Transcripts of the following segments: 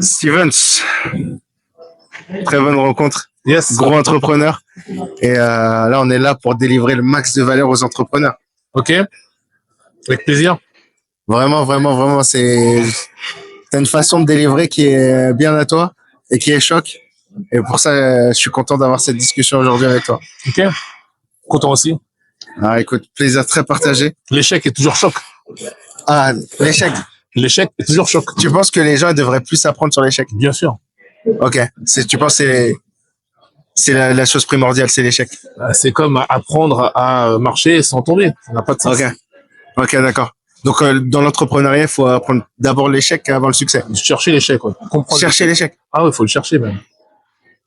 Stevens, très bonne rencontre. Yes. Gros entrepreneur. Et là, on est là pour délivrer le max de valeur aux entrepreneurs. Ok. Avec plaisir. Vraiment, vraiment, vraiment, t'as une façon de délivrer qui est bien à toi et qui est choc. Et pour ça, je suis content d'avoir cette discussion aujourd'hui avec toi. Ok. Content aussi. Ah, écoute, plaisir très partagé. L'échec est toujours choc. Ah, l'échec. L'échec est toujours choc. Tu penses que les gens devraient plus apprendre sur l'échec? Bien sûr. Ok. Tu penses que c'est la chose primordiale, c'est l'échec? C'est comme apprendre à marcher sans tomber. Ça n'a pas de sens. Ok. Ok, d'accord. Donc, dans l'entrepreneuriat, il faut apprendre d'abord l'échec avant le succès. Chercher l'échec, ouais. Comprendre. Chercher l'échec. Ah ouais, faut le chercher même.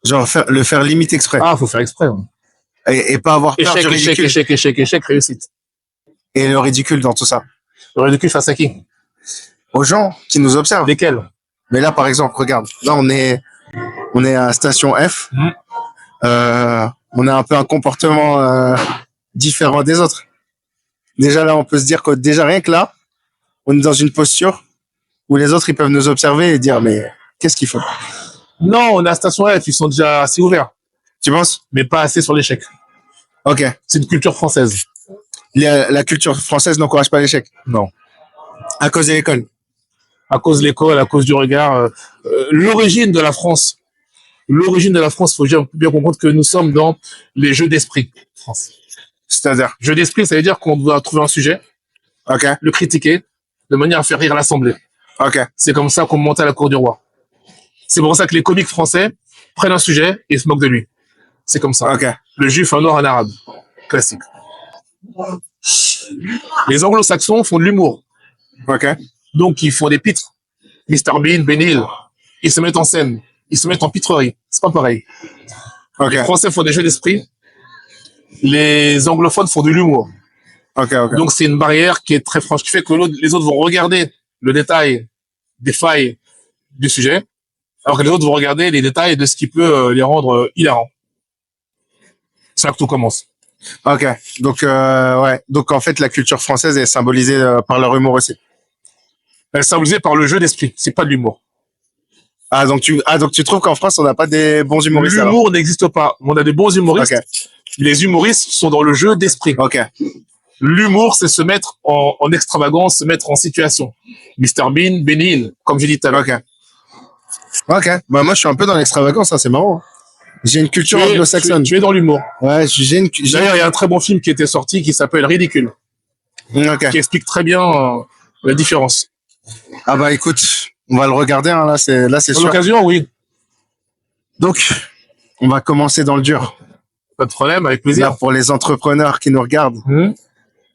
Genre, le faire limite exprès. Ah, faut faire exprès. Ouais. Et pas avoir peur du ridicule. Échec, réussite. Et le ridicule dans tout ça. Le ridicule face à qui? Aux gens qui nous observent. Lesquels? Mais là, par exemple, regarde. Là, on est à station F. On a un peu un comportement différent des autres. Déjà là, on peut se dire que déjà rien que là, on est dans une posture où les autres, ils peuvent nous observer et dire, mais qu'est-ce qu'il faut? Non, on est à station F, ils sont déjà assez ouverts. Tu penses? Mais pas assez sur l'échec. Ok. C'est une culture française. La culture française n'encourage pas l'échec. Non. À cause de l'école. À cause de l'école, à cause du regard. L'origine de la France, faut bien comprendre que nous sommes dans les jeux d'esprit. France. C'est-à-dire? Jeu d'esprit, ça veut dire qu'on doit trouver un sujet, le critiquer, de manière à faire rire l'Assemblée. Ok. C'est comme ça qu'on monte à la cour du roi. C'est pour ça que les comiques français prennent un sujet et se moquent de lui. C'est comme ça. Ok. Le juif, un noir, un arabe. Classique. Les anglo-saxons font de l'humour. Ok. Donc, ils font des pitres. Mr Bean, Ben Hill. Ils se mettent en scène. Ils se mettent en pitrerie. C'est pas pareil. Ok. Les Français font des jeux d'esprit. Les anglophones font de l'humour. Ok, ok. Donc, c'est une barrière qui est très franche, qui fait que les autres vont regarder le détail des failles du sujet, alors que les autres vont regarder les détails de ce qui peut les rendre hilarants. C'est là que tout commence. Ok. Donc, ouais. Donc, en fait, la culture française est symbolisée par leur humour aussi. Elle est symbolisée par le jeu d'esprit. C'est pas de l'humour. Donc tu trouves qu'en France, on n'a pas des bons humoristes? L'humour n'existe pas. On a des bons humoristes. Ok. Les humoristes sont dans le jeu d'esprit. Ok. L'humour, c'est se mettre en extravagance, se mettre en situation. Mr Bean, Ben Hill, comme j'ai dit tout à l'heure. Ok. Ok. Bah, moi, je suis un peu dans l'extravagance, hein, c'est marrant. J'ai une culture anglo-saxonne. Tu es dans l'humour. Ouais, D'ailleurs, il y a un très bon film qui était sorti qui s'appelle Ridicule. Ok. Qui explique très bien la différence. Ah bah écoute, on va le regarder, hein, là c'est Pour sûr. l'occasion, oui. Donc, on va commencer dans le dur. Pas de problème, avec plaisir. Là, pour les entrepreneurs qui nous regardent,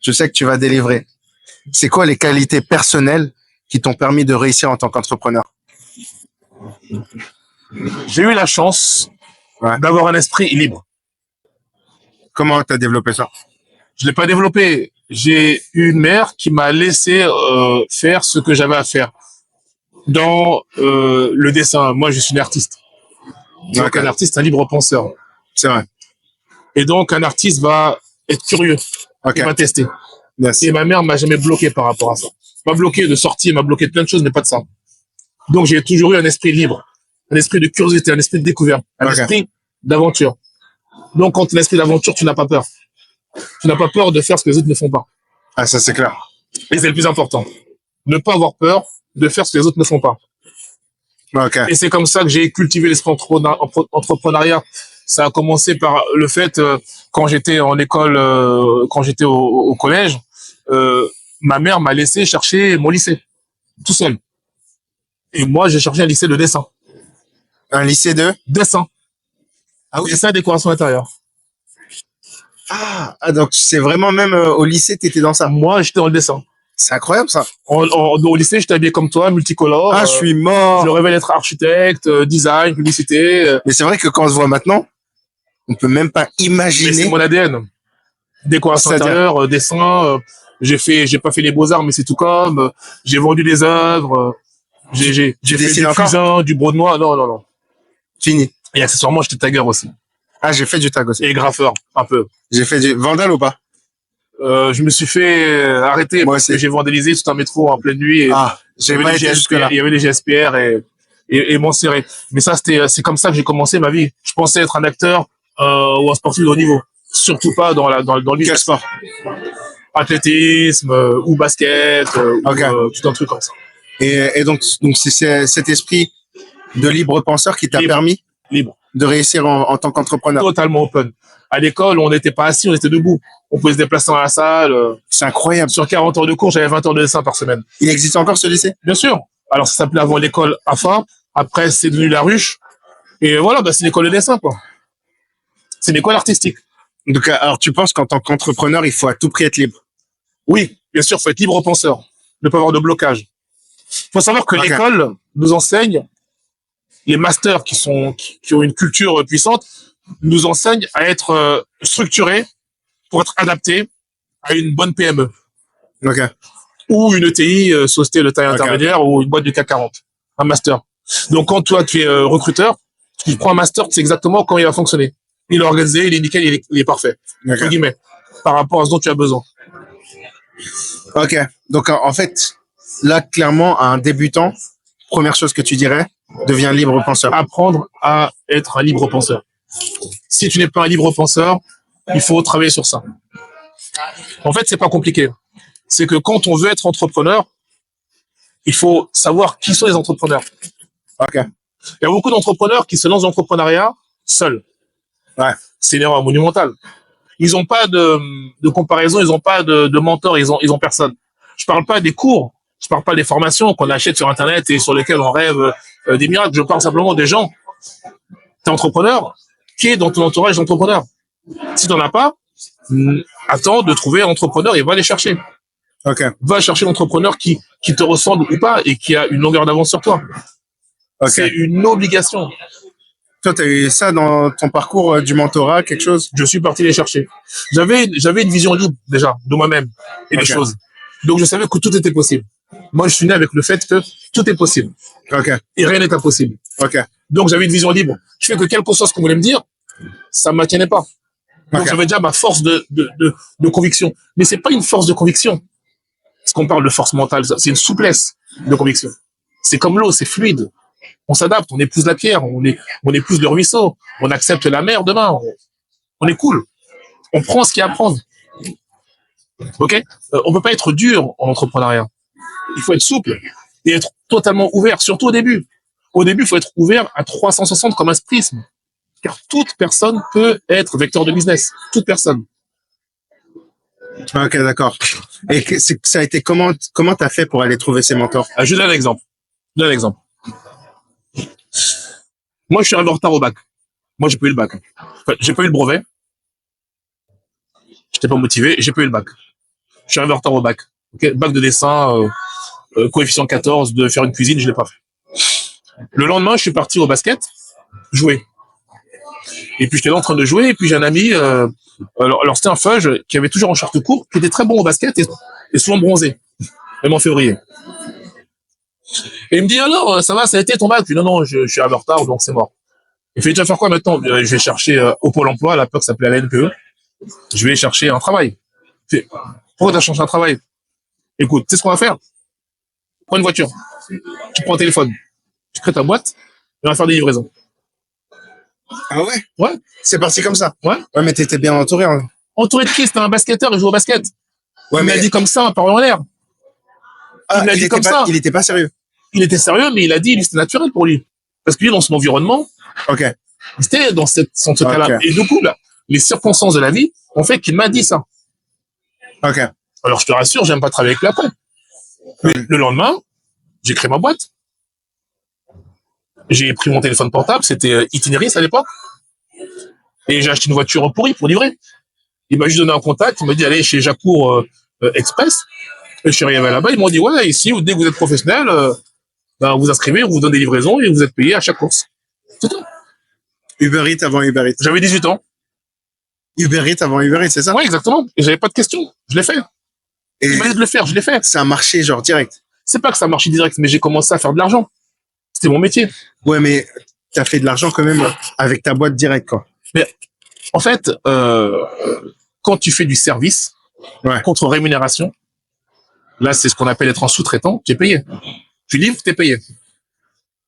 je sais que tu vas délivrer. C'est quoi les qualités personnelles qui t'ont permis de réussir en tant qu'entrepreneur? J'ai eu la chance d'avoir un esprit libre. Comment tu as développé ça? Je l'ai pas développé. J'ai eu une mère qui m'a laissé faire ce que j'avais à faire. Dans le dessin, moi je suis un artiste. Donc un artiste, un libre penseur. C'est vrai. Et donc un artiste va être curieux. Il va tester. Yes. Et ma mère m'a jamais bloqué par rapport à ça. M'a bloqué de sortie, m'a bloqué de plein de choses, mais pas de ça. Donc j'ai toujours eu un esprit libre, un esprit de curiosité, un esprit de découverte, un esprit d'aventure. Donc quand tu as un esprit d'aventure, tu n'as pas peur. Tu n'as pas peur de faire ce que les autres ne font pas. Ah, ça c'est clair. Et c'est le plus important. Ne pas avoir peur de faire ce que les autres ne font pas. Ok. Et c'est comme ça que j'ai cultivé l'esprit entrepreneuriat. Ça a commencé par le fait, quand j'étais en école, quand j'étais au collège, ma mère m'a laissé chercher mon lycée, tout seul. Et moi, j'ai cherché un lycée de dessin. Un lycée de dessin. Ah oui. Dessin et décoration intérieure. Ah, donc c'est vraiment même au lycée, t'étais dans ça? Moi, j'étais dans le dessin. C'est incroyable ça. Au lycée, j'étais habillé comme toi, multicolore. Ah, je suis mort. Je rêvais d'être architecte, design, publicité. Mais c'est vrai que quand on se voit maintenant, on peut même pas imaginer. Mais c'est mon ADN. Décoration intérieure, dessin. J'ai pas fait les beaux-arts, mais c'est tout comme. J'ai vendu des œuvres. J'ai fait du fusain, du brodenois. Non. Fini. Et accessoirement, j'étais tagueur aussi. Ah, j'ai fait du tag aussi. Et graffeur, un peu. J'ai fait du vandal ou pas? Je me suis fait arrêter parce que j'ai vandalisé tout un métro en pleine nuit. Et j'ai pas été jusque là. Il y avait les GSPR et et m'enserrer. Mais ça, c'est comme ça que j'ai commencé ma vie. Je pensais être un acteur ou un sportif de haut niveau. Surtout pas dans le Quel business. sport? Athlétisme ou basket Ok. ou tout un truc comme ça. Et donc c'est cet esprit de libre penseur qui t'a Libre. permis Libre. de réussir en tant qu'entrepreneur. Totalement open. À l'école, on n'était pas assis, on était debout. On pouvait se déplacer dans la salle. C'est incroyable. Sur 40 heures de cours, j'avais 20 heures de dessin par semaine. Il existe encore ce lycée? Bien sûr. Alors, ça s'appelait avant l'école AFA. Après, c'est devenu la Ruche. Et voilà, bah, c'est l'école de dessin, quoi. C'est une école artistique. Donc, alors, tu penses qu'en tant qu'entrepreneur, il faut à tout prix être libre? Oui, bien sûr, faut être libre penseur. Ne pas avoir de blocage. Faut savoir que Ok. l'école nous enseigne, les masters qui ont une culture puissante, nous enseignent à être structurés pour être adaptés à une bonne PME. Ok. Ou une ETI, société de taille Ok. intermédiaire, ou une boîte du CAC 40. Un master. Donc, quand toi, tu es recruteur, tu prends un master, tu sais exactement comment il va fonctionner. Il est organisé, il est nickel, il est parfait. Entre Ok. guillemets. Par rapport à ce dont tu as besoin. Ok. Donc, en fait, là, clairement, à un débutant, première chose que tu dirais, deviens libre penseur. Apprendre à être un libre penseur. Si tu n'es pas un libre penseur, il faut travailler sur ça. En fait, c'est pas compliqué. C'est que quand on veut être entrepreneur, il faut savoir qui sont les entrepreneurs. Ok. Il y a beaucoup d'entrepreneurs qui se lancent dans l'entrepreneuriat seuls. Ouais. C'est une erreur monumentale. Ils n'ont pas de comparaison, ils n'ont pas de mentor, ils ont personne. Je parle pas des cours, je parle pas des formations qu'on achète sur Internet et sur lesquelles on rêve des miracles. Je parle simplement des gens. T'es entrepreneur, qui est dans ton entourage d'entrepreneurs? Si t'en as pas, attends de trouver un entrepreneur et va les chercher. Ok. Va chercher l'entrepreneur qui te ressemble ou pas et qui a une longueur d'avance sur toi. Ok. C'est une obligation. Toi, t'as eu ça dans ton parcours du mentorat, quelque chose? Je suis parti les chercher. J'avais une vision libre déjà de moi-même et des Ok. choses. Donc je savais que tout était possible. Moi, je suis né avec le fait que tout est possible Ok. et rien n'est impossible. Ok. Donc j'avais une vision libre. Je fais que quelque chose qu'on voulait me dire, ça ne m'attenait pas. Donc Ok. j'avais déjà ma force de conviction. Mais c'est pas une force de conviction. Parce qu'on parle de force mentale, c'est une souplesse de conviction. C'est comme l'eau, c'est fluide. On s'adapte, on épouse la pierre, on épouse le ruisseau, on accepte la mer demain. On est cool. On prend ce qu'il y a à prendre. Ok? On peut pas être dur en entrepreneuriat. Il faut être souple et être totalement ouvert, surtout au début. Au début, il faut être ouvert à 360 comme un prisme. Car toute personne peut être vecteur de business. Toute personne. Ok, d'accord. Et ça a été comment t'as fait pour aller trouver ces mentors? Je donne un exemple. Je donne un exemple. Moi, je suis arrivé en retard au bac. Moi, j'ai pas eu le bac. Enfin, j'ai pas eu le brevet. J'étais pas motivé. J'ai pas eu le bac. Je suis arrivé en retard au bac. Okay, bac de dessin, coefficient 14, de faire une cuisine, je l'ai pas fait. Le lendemain, je suis parti au basket, jouer. Et puis j'étais là en train de jouer, et puis j'ai un ami, alors c'était un fudge qui avait toujours un short court, qui était très bon au basket et souvent bronzé, même en février. Et il me dit alors, ça va, ça a été ton bac? Puis non, je suis arrivé en retard, donc c'est mort. Il fait, tu vas faire quoi maintenant? Je vais chercher au Pôle emploi, à l'époque ça s'appelait la NPE. Je vais chercher un travail. Il fait, pourquoi t'as cherché un travail? Écoute, tu sais ce qu'on va faire? Prends une voiture, tu prends un téléphone, tu crées ta boîte, et on va faire des livraisons. Ah ouais? Ouais, C'est parti comme ça? ouais. Ouais, mais t'étais bien entouré. Hein. Entouré de qui? C'était un basketteur, il joue au basket. Ouais, Il m'a mais dit comme ça, parole en l'air. ah, Il l'a dit comme ça. Il était pas sérieux. Il était sérieux, mais il a dit, lui, c'était naturel pour lui. Parce que lui, dans son environnement, Ok. c'était dans ce cas-là. Ok. Et du coup, là, les circonstances de la vie ont fait qu'il m'a dit ça. Ok. Alors, je te rassure, j'aime pas travailler avec lui après. Mais le lendemain, j'ai créé ma boîte. J'ai pris mon téléphone portable, c'était Itinéris à l'époque. Et j'ai acheté une voiture pourrie pour livrer. Il m'a juste donné un contact, il m'a dit, allez chez Jacour Express. Et je suis arrivé là-bas, ils m'ont dit, ouais, ici, dès que vous êtes professionnel, ben, vous inscrivez, on vous donne des livraisons et vous êtes payé à chaque course. C'est tout. Uber Eats avant Uber Eats. J'avais 18 ans. Uber Eats avant Uber Eats, c'est ça? Ouais, exactement. Et j'avais pas de questions. Je l'ai fait. Et Il m'a dit de le faire, je l'ai fait. c'est un marché genre direct. C'est pas que ça marchait direct, mais j'ai commencé à faire de l'argent. C'était mon métier. Ouais, mais t'as fait de l'argent quand même avec ta boîte direct, quoi. Mais en fait, quand tu fais du service Ouais. contre rémunération, là, c'est ce qu'on appelle être en sous-traitant, tu es payé. Tu livres, tu es payé.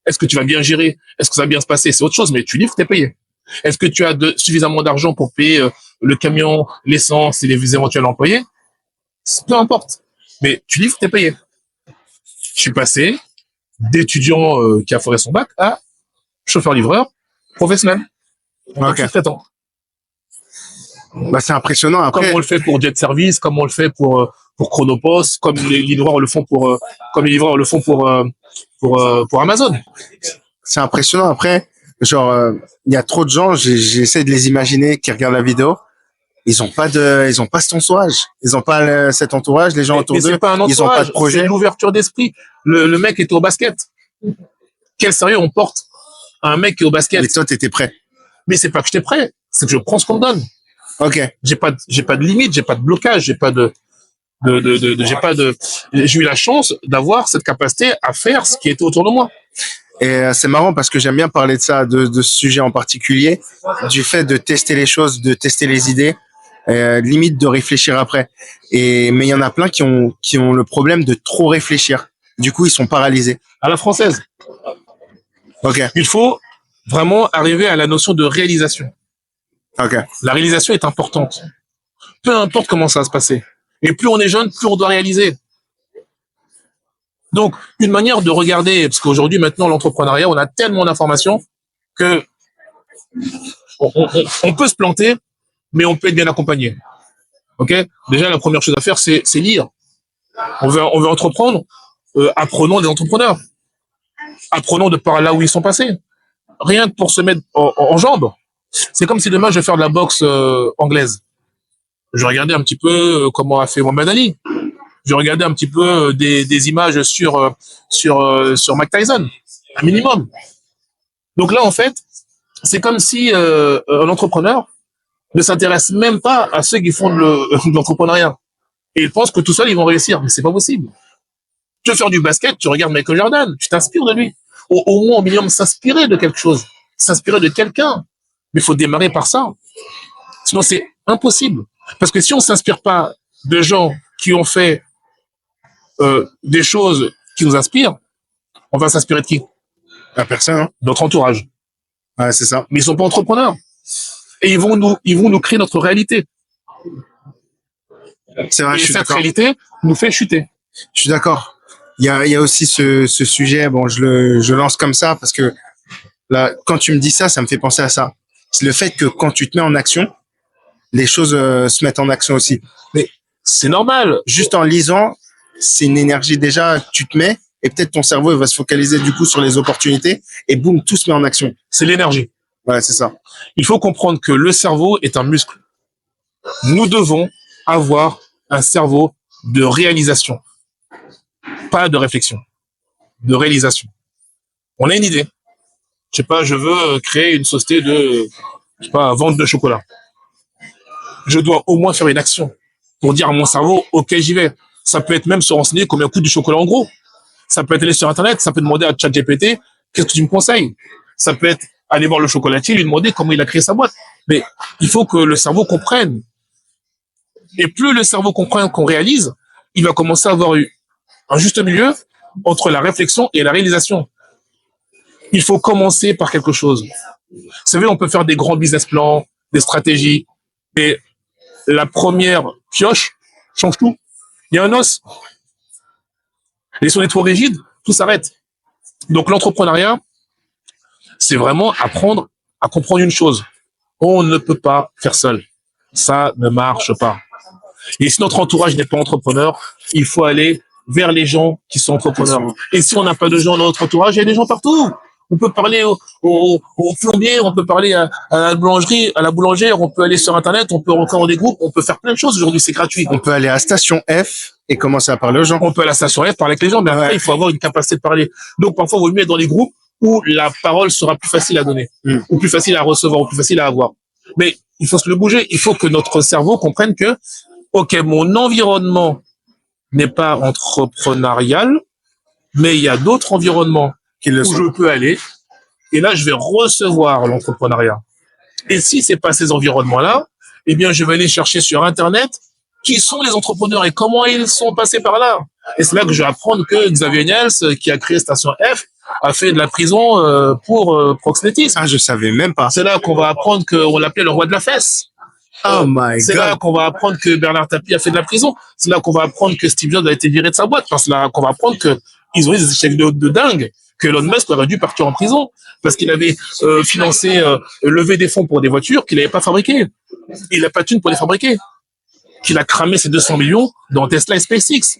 Est-ce que tu vas bien gérer? Est-ce que ça va bien se passer? C'est autre chose, mais tu livres, t'es payé. Est-ce que tu as suffisamment d'argent pour payer le camion, l'essence et les éventuels employés? Peu importe. Mais tu livres, t'es payé. Je suis passé d'étudiant qui a foré son bac à chauffeur-livreur professionnel. Ok. Traitant. Bah, c'est impressionnant. Après, Comme on le fait pour Jet Service, comme on le fait pour Chronopost, comme les livreurs le font pour Amazon. c'est impressionnant. Après, genre, il y a trop de gens, j'essaie de les imaginer, qui regardent la vidéo. Ils ont pas cet entourage. Ils ont pas cet entourage, les gens autour Mais c'est d'eux. pas un Ils ont pas entourage, de projet. c'est l'ouverture d'esprit. Le mec est au basket. Quel sérieux on porte à un mec qui est au basket? Et toi, t'étais prêt. Mais c'est pas que j'étais prêt, c'est que je prends ce qu'on me donne. Ok. J'ai pas de limite, j'ai pas de blocage, j'ai eu la chance d'avoir cette capacité à faire ce qui était autour de moi. Et c'est marrant parce que j'aime bien parler de ça, de ce sujet en particulier, du fait de tester les choses, de tester les idées, limite de réfléchir après. Mais il y en a plein qui ont le problème de trop réfléchir. Du coup, ils sont paralysés. À la française. Ok. Il faut vraiment arriver à la notion de réalisation. Ok. La réalisation est importante. Peu importe comment ça va se passer. Et plus on est jeune, plus on doit réaliser. Donc, une manière de regarder, parce qu'aujourd'hui, maintenant, l'entrepreneuriat, on a tellement d'informations que on peut se planter, mais on peut être bien accompagné. Ok? Déjà, la première chose à faire, c'est lire. On veut entreprendre, apprenons des entrepreneurs. Apprenons de par là où ils sont passés. Rien que pour se mettre en jambes. C'est comme si demain, je vais faire de la boxe anglaise. Je vais regarder un petit peu comment a fait Mohamed Ali. Je vais regarder un petit peu des images sur Mike Tyson, un minimum. Donc là, en fait, c'est comme si un entrepreneur ne s'intéresse même pas à ceux qui font de l'entrepreneuriat. Et ils pensent que tout seul, ils vont réussir. Mais c'est pas possible. Tu veux faire du basket, tu regardes Michael Jordan, tu t'inspires de lui. Au moins, au minimum, s'inspirer de quelque chose, s'inspirer de quelqu'un. Mais il faut démarrer par ça. Sinon, c'est impossible. Parce que si on s'inspire pas de gens qui ont fait des choses qui nous inspirent, on va s'inspirer de qui? La personne, hein. Notre entourage. Ouais, c'est ça. Mais ils sont pas entrepreneurs. Et ils vont nous créer notre réalité. C'est vrai, Et je suis cette d'accord. réalité nous fait chuter. Je suis d'accord. Il y a aussi ce sujet, bon, je lance comme ça parce que là, quand tu me dis ça, ça me fait penser à ça. C'est le fait que quand tu te mets en action, les choses se mettent en action aussi. Mais c'est normal. Juste en lisant, c'est une énergie déjà que tu te mets et peut-être ton cerveau il va se focaliser du coup sur les opportunités et boum, tout se met en action. C'est l'énergie. Ouais, c'est ça. Il faut comprendre que le cerveau est un muscle. Nous devons avoir un cerveau de réalisation. Pas de réflexion. De réalisation. On a une idée. Je sais pas, je veux créer une société de, je sais pas, vente de chocolat. Je dois au moins faire une action pour dire à mon cerveau, ok, j'y vais. Ça peut être même se renseigner combien coûte du chocolat en gros. Ça peut être aller sur Internet, ça peut demander à ChatGPT, qu'est-ce que tu me conseilles? Ça peut être aller voir le chocolatier, lui demander comment il a créé sa boîte. Mais il faut que le cerveau comprenne. Et plus le cerveau comprend qu'on réalise, il va commencer à avoir un juste milieu entre la réflexion et la réalisation. Il faut commencer par quelque chose. Vous savez, on peut faire des grands business plans, des stratégies, mais la première pioche change tout. Il y a un os. Et si on est trop rigide, tout s'arrête. Donc l'entrepreneuriat, c'est vraiment apprendre à comprendre une chose. On ne peut pas faire seul. Ça ne marche pas. Et si notre entourage n'est pas entrepreneur, il faut aller vers les gens qui sont entrepreneurs. Et si on n'a pas de gens dans notre entourage, il y a des gens partout. On peut parler au plombier, on peut parler à la boulangerie, à la boulangère, on peut aller sur Internet, on peut rentrer dans des groupes, on peut faire plein de choses aujourd'hui, c'est gratuit. On peut aller à Station F et commencer à parler aux gens. On peut à la station F parler avec les gens, mais après, il faut avoir une capacité de parler. Donc, parfois, il vaut mieux être dans les groupes où la parole sera plus facile à donner, ou plus facile à recevoir, ou plus facile à avoir. Mais il faut se le bouger. Il faut que notre cerveau comprenne que, ok, mon environnement n'est pas entrepreneurial, mais il y a d'autres environnements où je peux aller. Et là, je vais recevoir l'entrepreneuriat. Et si c'est pas ces environnements-là, eh bien, je vais aller chercher sur Internet qui sont les entrepreneurs et comment ils sont passés par là. Et c'est là que je vais apprendre que Xavier Niels, qui a créé Station F, a fait de la prison pour proxénétisme. Ah, je savais même pas. C'est là qu'on va apprendre qu'on l'appelait le roi de la fesse. Oh my C'est là God. qu'on va apprendre que Bernard Tapie a fait de la prison. C'est là qu'on va apprendre que Steve Jobs a été viré de sa boîte. C'est là qu'on va apprendre qu'ils ont eu des échecs de dingue, que Elon Musk aurait dû partir en prison parce qu'il avait financé, levé des fonds pour des voitures qu'il n'avait pas fabriquées. Il n'a pas de thune pour les fabriquer. Qu'il a cramé ses 200 millions dans Tesla et SpaceX.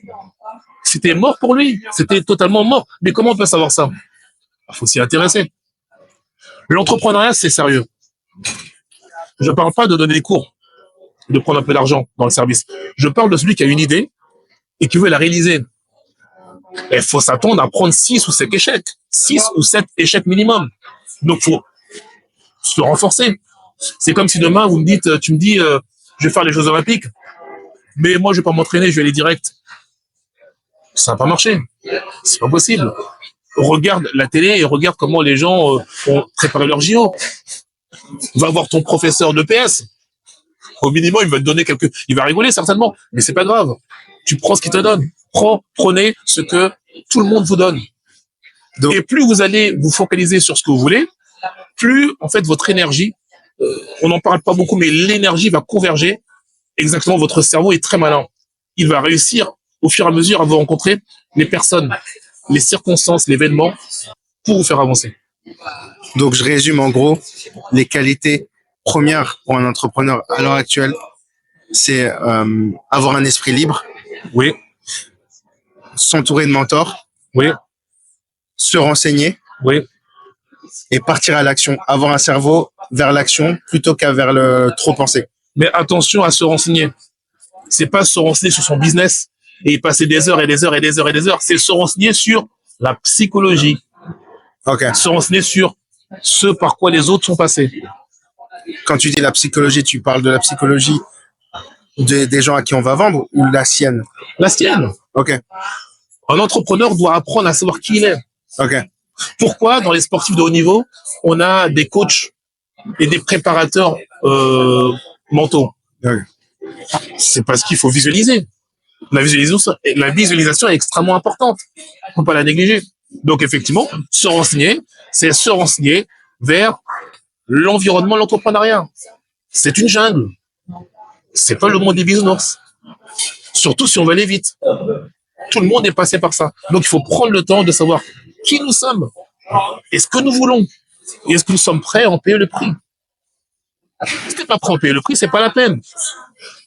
C'était mort pour lui. C'était totalement mort. Mais comment on peut savoir ça? Il faut s'y intéresser. L'entrepreneuriat, c'est sérieux. Je parle pas de donner des cours, de prendre un peu d'argent dans le service. Je parle de celui qui a une idée et qui veut la réaliser. Il faut s'attendre à prendre 6 ou 7 échecs. 6 ou 7 échecs minimum. Donc, faut se renforcer. C'est comme si demain, tu me dis, je vais faire les Jeux Olympiques, mais moi, je vais pas m'entraîner, je vais aller direct. Ça va pas marcher. C'est pas possible. Regarde la télé et regarde comment les gens ont préparé leur JO. Va voir ton professeur de PS. Au minimum, il va te donner il va rigoler certainement, mais c'est pas grave. Tu prends ce qu'il te donne. Prenez ce que tout le monde vous donne. Donc, et plus vous allez vous focaliser sur ce que vous voulez, plus, en fait, votre énergie, on n'en parle pas beaucoup, mais l'énergie va converger. Exactement, votre cerveau est très malin. Il va réussir, au fur et à mesure, à vous rencontrer les personnes, les circonstances, l'événement, pour vous faire avancer. Donc, je résume en gros, les qualités premières pour un entrepreneur à l'heure actuelle, c'est avoir un esprit libre, Oui, s'entourer de mentors, oui, se renseigner oui. et partir à l'action. Avoir un cerveau vers l'action plutôt qu'à vers le trop penser. Mais attention à se renseigner. C'est pas se renseigner sur son business et y passer des heures et des heures et des heures et des heures. C'est se renseigner sur la psychologie. Ok. Se renseigner sur ce par quoi les autres sont passés. Quand tu dis la psychologie, tu parles de la psychologie des gens à qui on va vendre ou la sienne? La sienne. Ok. Un entrepreneur doit apprendre à savoir qui il est. Ok. Pourquoi dans les sportifs de haut niveau, on a des coachs et des préparateurs mentaux? Ok. C'est parce qu'il faut visualiser. La visualisation est extrêmement importante. Il ne faut pas la négliger. Donc effectivement, se renseigner, c'est se renseigner vers l'environnement de l'entrepreneuriat. C'est une jungle. C'est pas le monde des bisounours. Surtout si on veut aller vite. Tout le monde est passé par ça. Donc il faut prendre le temps de savoir qui nous sommes et ce que nous voulons. Et est-ce que nous sommes prêts à en payer le prix? Si t'es pas prêt à en payer le prix, c'est pas la peine.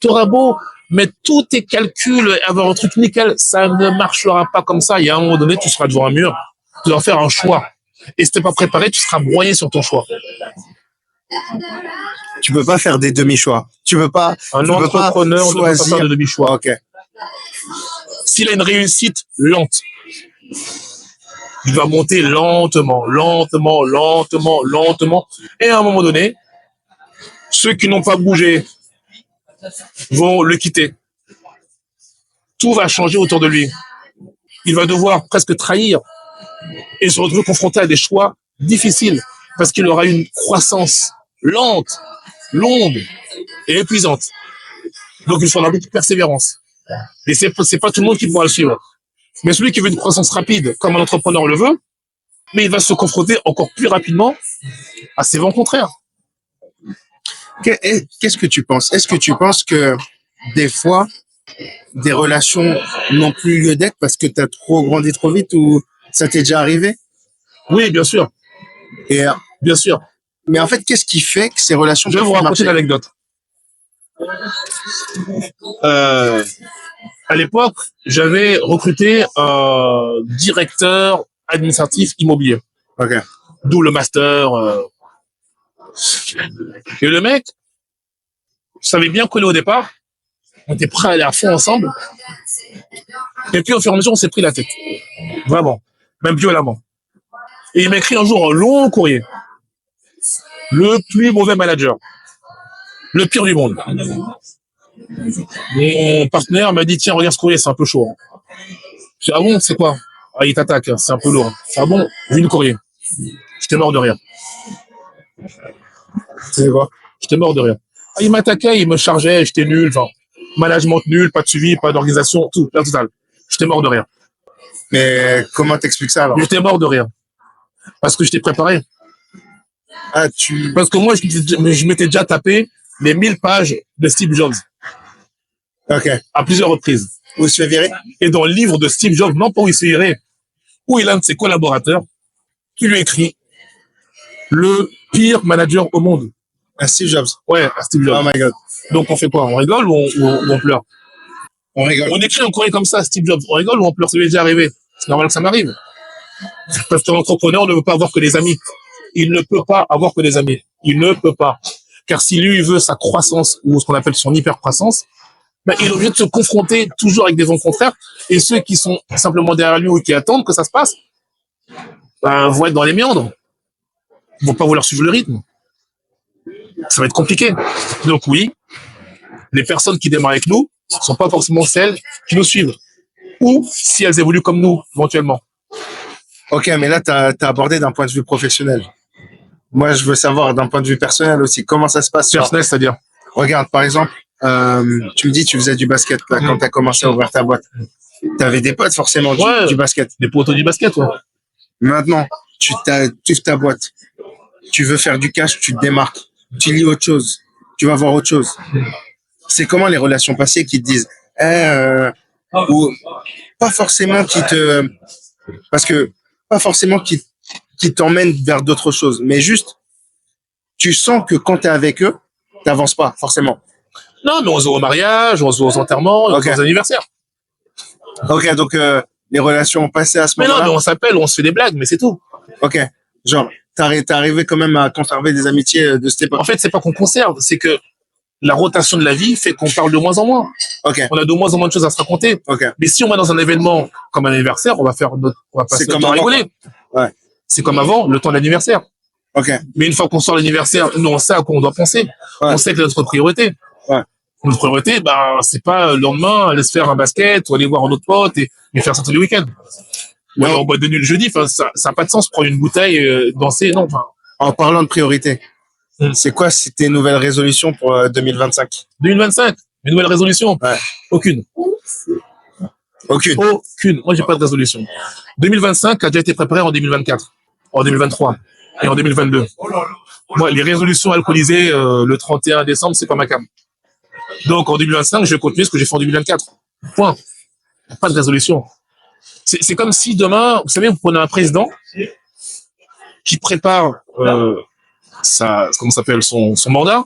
T'auras beau mettre tous tes calculs et avoir un truc nickel, ça ne marchera pas comme ça. Il y a un moment donné, tu seras devant un mur. Tu dois faire un choix. Et si t'es pas préparé, tu seras broyé sur ton choix. Tu peux pas faire des demi-choix. Tu peux pas. Un tu peux pas entrepreneur ne peut pas faire de demi-choix. Ok. S'il a une réussite lente, il va monter lentement, lentement, lentement, lentement. Et à un moment donné, ceux qui n'ont pas bougé vont le quitter. Tout va changer autour de lui. Il va devoir presque trahir et se retrouver confronté à des choix difficiles parce qu'il aura une croissance lente, longue et épuisante. Donc il faudra beaucoup de persévérance. Et c'est pas tout le monde qui pourra le suivre. Mais celui qui veut une croissance rapide, comme un entrepreneur le veut, mais il va se confronter encore plus rapidement à ses vents contraires. Qu'est-ce que tu penses? Est-ce que tu penses que des fois, des relations n'ont plus lieu d'être parce que tu as trop grandi trop vite ou ça t'est déjà arrivé? Oui, bien sûr. Et Bien sûr. mais en fait, qu'est-ce qui fait que ces relations Je vais vous raconter une anecdote. À l'époque, j'avais recruté un directeur administratif immobilier. Ok. D'où le master. Et le mec savait bien coller au départ. On était prêts à aller à fond ensemble. Et puis, au fur et à mesure, on s'est pris la tête. Vraiment. Même violemment. Et il m'a écrit un jour un long courrier. Le plus mauvais manager. Le pire du monde. Mon partenaire m'a dit, tiens, regarde ce courrier, c'est un peu chaud. Je dis, ah bon, c'est quoi? Ah, il t'attaque, c'est un peu lourd. Ah bon, vu le courrier. J'étais mort de rire. C'est quoi? J'étais mort de rire. Ah, il m'attaquait, il me chargeait, j'étais nul, enfin, management nul, pas de suivi, pas d'organisation, tout, la totale. J'étais mort de rire. Mais comment t'expliques ça alors? J'étais mort de rire. Parce que je t'ai préparé. Ah, Parce que moi, je m'étais déjà tapé les 1000 pages de Steve Jobs. Ok. À plusieurs reprises. Où il se fait virer? Et dans le livre de Steve Jobs, non pas où il se fait virer, où il a un de ses collaborateurs qui lui écrit le pire manager au monde. À Steve Jobs. Ouais, à Steve Jobs. Oh my god. Donc on fait quoi? On rigole ou on pleure? On rigole. On écrit un courrier comme ça à Steve Jobs. On rigole ou on pleure? Ça lui est déjà arrivé. C'est normal que ça m'arrive. Parce qu'un entrepreneur ne veut pas avoir que des amis. Il ne peut pas avoir que des amis. Il ne peut pas. Car si lui il veut sa croissance ou ce qu'on appelle son hyper-croissance, ben, il est obligé de se confronter toujours avec des vents contraires. Et ceux qui sont simplement derrière lui ou qui attendent que ça se passe, ben, vont être dans les méandres. Ils vont pas vouloir suivre le rythme. Ça va être compliqué. Donc oui, les personnes qui démarrent avec nous sont pas forcément celles qui nous suivent. Ou si elles évoluent comme nous, éventuellement. Ok, mais là, t'as abordé d'un point de vue professionnel. Moi, je veux savoir d'un point de vue personnel aussi, comment ça se passe. Personnel, c'est-à-dire? Regarde, par exemple, tu me dis, tu faisais du basket là, quand tu as commencé à ouvrir ta boîte. Tu avais des potes forcément du basket. Des potos du basket, ouais. Maintenant, tu ouvres ta boîte. Tu veux faire du cash, tu te démarques. Tu lis autre chose. Tu vas voir autre chose. C'est comment les relations passées qui te disent, ou pas forcément qui te, parce que pas forcément qui t'emmènent vers d'autres choses, mais juste, tu sens que quand tu es avec eux, t'avances pas forcément. Non, mais on se voit au mariage, on se voit aux enterrements, on se voit aux anniversaires. Ok, donc les relations passées à ce moment-là. Mais non, mais on s'appelle, on se fait des blagues, mais c'est tout. Ok, genre, t'es arrivé quand même à conserver des amitiés de cette époque. En fait, c'est pas qu'on conserve, c'est que la rotation de la vie fait qu'on parle de moins en moins. Ok. On a de moins en moins de choses à se raconter. Ok. Mais si on va dans un événement comme un anniversaire, on va passer notre temps à rigoler. Ouais. C'est comme avant, le temps de l'anniversaire. Ok. Mais une fois qu'on sort l'anniversaire, nous, on sait à quoi on doit penser. Ouais. On sait que c'est notre priorité. Ouais. Notre priorité, ben, c'est pas le lendemain aller se faire un basket ou aller voir un autre pote et faire ça tous les week-ends. Ou alors, on boit de nuit le jeudi. Enfin, ça n'a pas de sens. Prendre une bouteille, danser, non. Enfin. En parlant de priorité, c'est quoi tes nouvelles résolutions pour 2025? 2025? Mes nouvelles résolutions? Ouais. Aucune. Aucune. Moi, j'ai pas de résolution. 2025 a déjà été préparé en 2024, en 2023 et en 2022. Moi, les résolutions alcoolisées le 31 décembre, c'est pas ma cam. Donc, en 2025, je vais continuer ce que j'ai fait en 2024. Point. Pas de résolution. C'est comme si demain, vous savez, vous prenez un président qui prépare comment s'appelle son mandat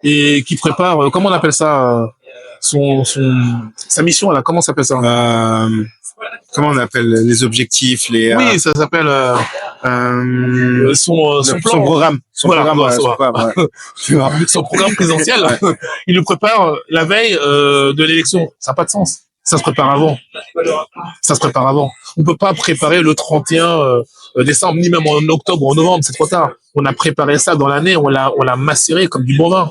et qui prépare comment on appelle ça sa mission là, comment ça s'appelle ça? Comment on appelle les objectifs, oui, ça s'appelle son programme. Son programme présidentiel. Ouais. Il le prépare la veille de l'élection. Ça n'a pas de sens. Ça se prépare avant. On peut pas préparer le 31 décembre, ni même en octobre ou en novembre, c'est trop tard. On a préparé ça dans l'année, on l'a macéré comme du bon vin.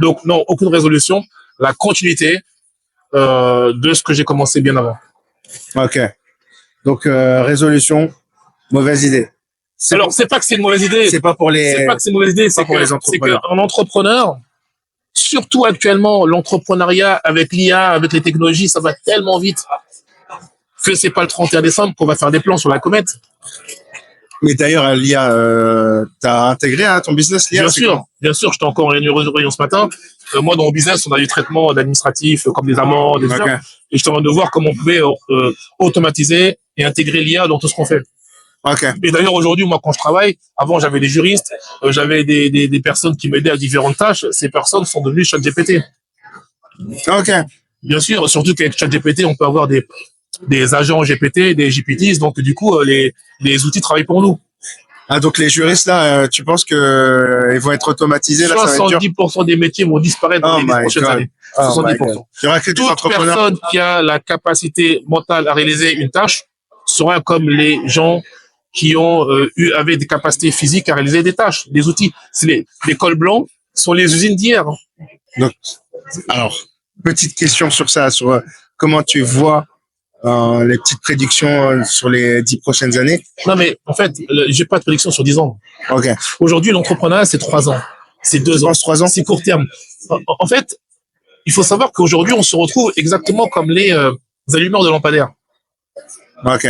Donc non, aucune résolution. La continuité de ce que j'ai commencé bien avant. Ok. Donc résolution, mauvaise idée. Alors c'est pas que c'est une mauvaise idée. C'est pas pour les. C'est pas que c'est une mauvaise idée. C'est qu'un entrepreneur, surtout actuellement, l'entrepreneuriat avec l'IA, avec les technologies, ça va tellement vite que c'est pas le 31 décembre qu'on va faire des plans sur la comète. Mais d'ailleurs, l'IA, t'as intégré à ton business l'IA? Bien sûr. J'étais encore en réunion ce matin. Moi, dans mon business, on a du traitement administratif comme des amendes, etc. Okay. Et je suis en train de voir comment on pouvait automatiser et intégrer l'IA dans tout ce qu'on fait. Okay. Et d'ailleurs, aujourd'hui, moi, quand je travaille, avant, j'avais des juristes, j'avais des personnes qui m'aidaient à différentes tâches. Ces personnes sont devenues ChatGPT. Ok. Bien sûr, surtout qu'avec ChatGPT, on peut avoir des agents GPT, des GPTs. Donc, du coup, les outils travaillent pour nous. Ah, donc les juristes, là, tu penses qu'ils vont être automatisés? 70% des métiers vont disparaître dans les 10 prochaines années. 70%. Il y aura que des entrepreneurs. Toute personne qui a la capacité mentale à réaliser une tâche sera comme les gens qui avaient des capacités physiques à réaliser des tâches, des outils. Les cols blancs sont les usines d'hier. Donc, alors, petite question sur ça, sur comment tu vois les petites prédictions sur les 10 prochaines années. Non, mais en fait, j'ai pas de prédiction sur 10 ans. Ok. Aujourd'hui, l'entrepreneuriat, c'est 3 ans. C'est 2 ans. 3 ans. C'est court terme. En fait, il faut savoir qu'aujourd'hui, on se retrouve exactement comme les allumeurs de lampadaires. Ok.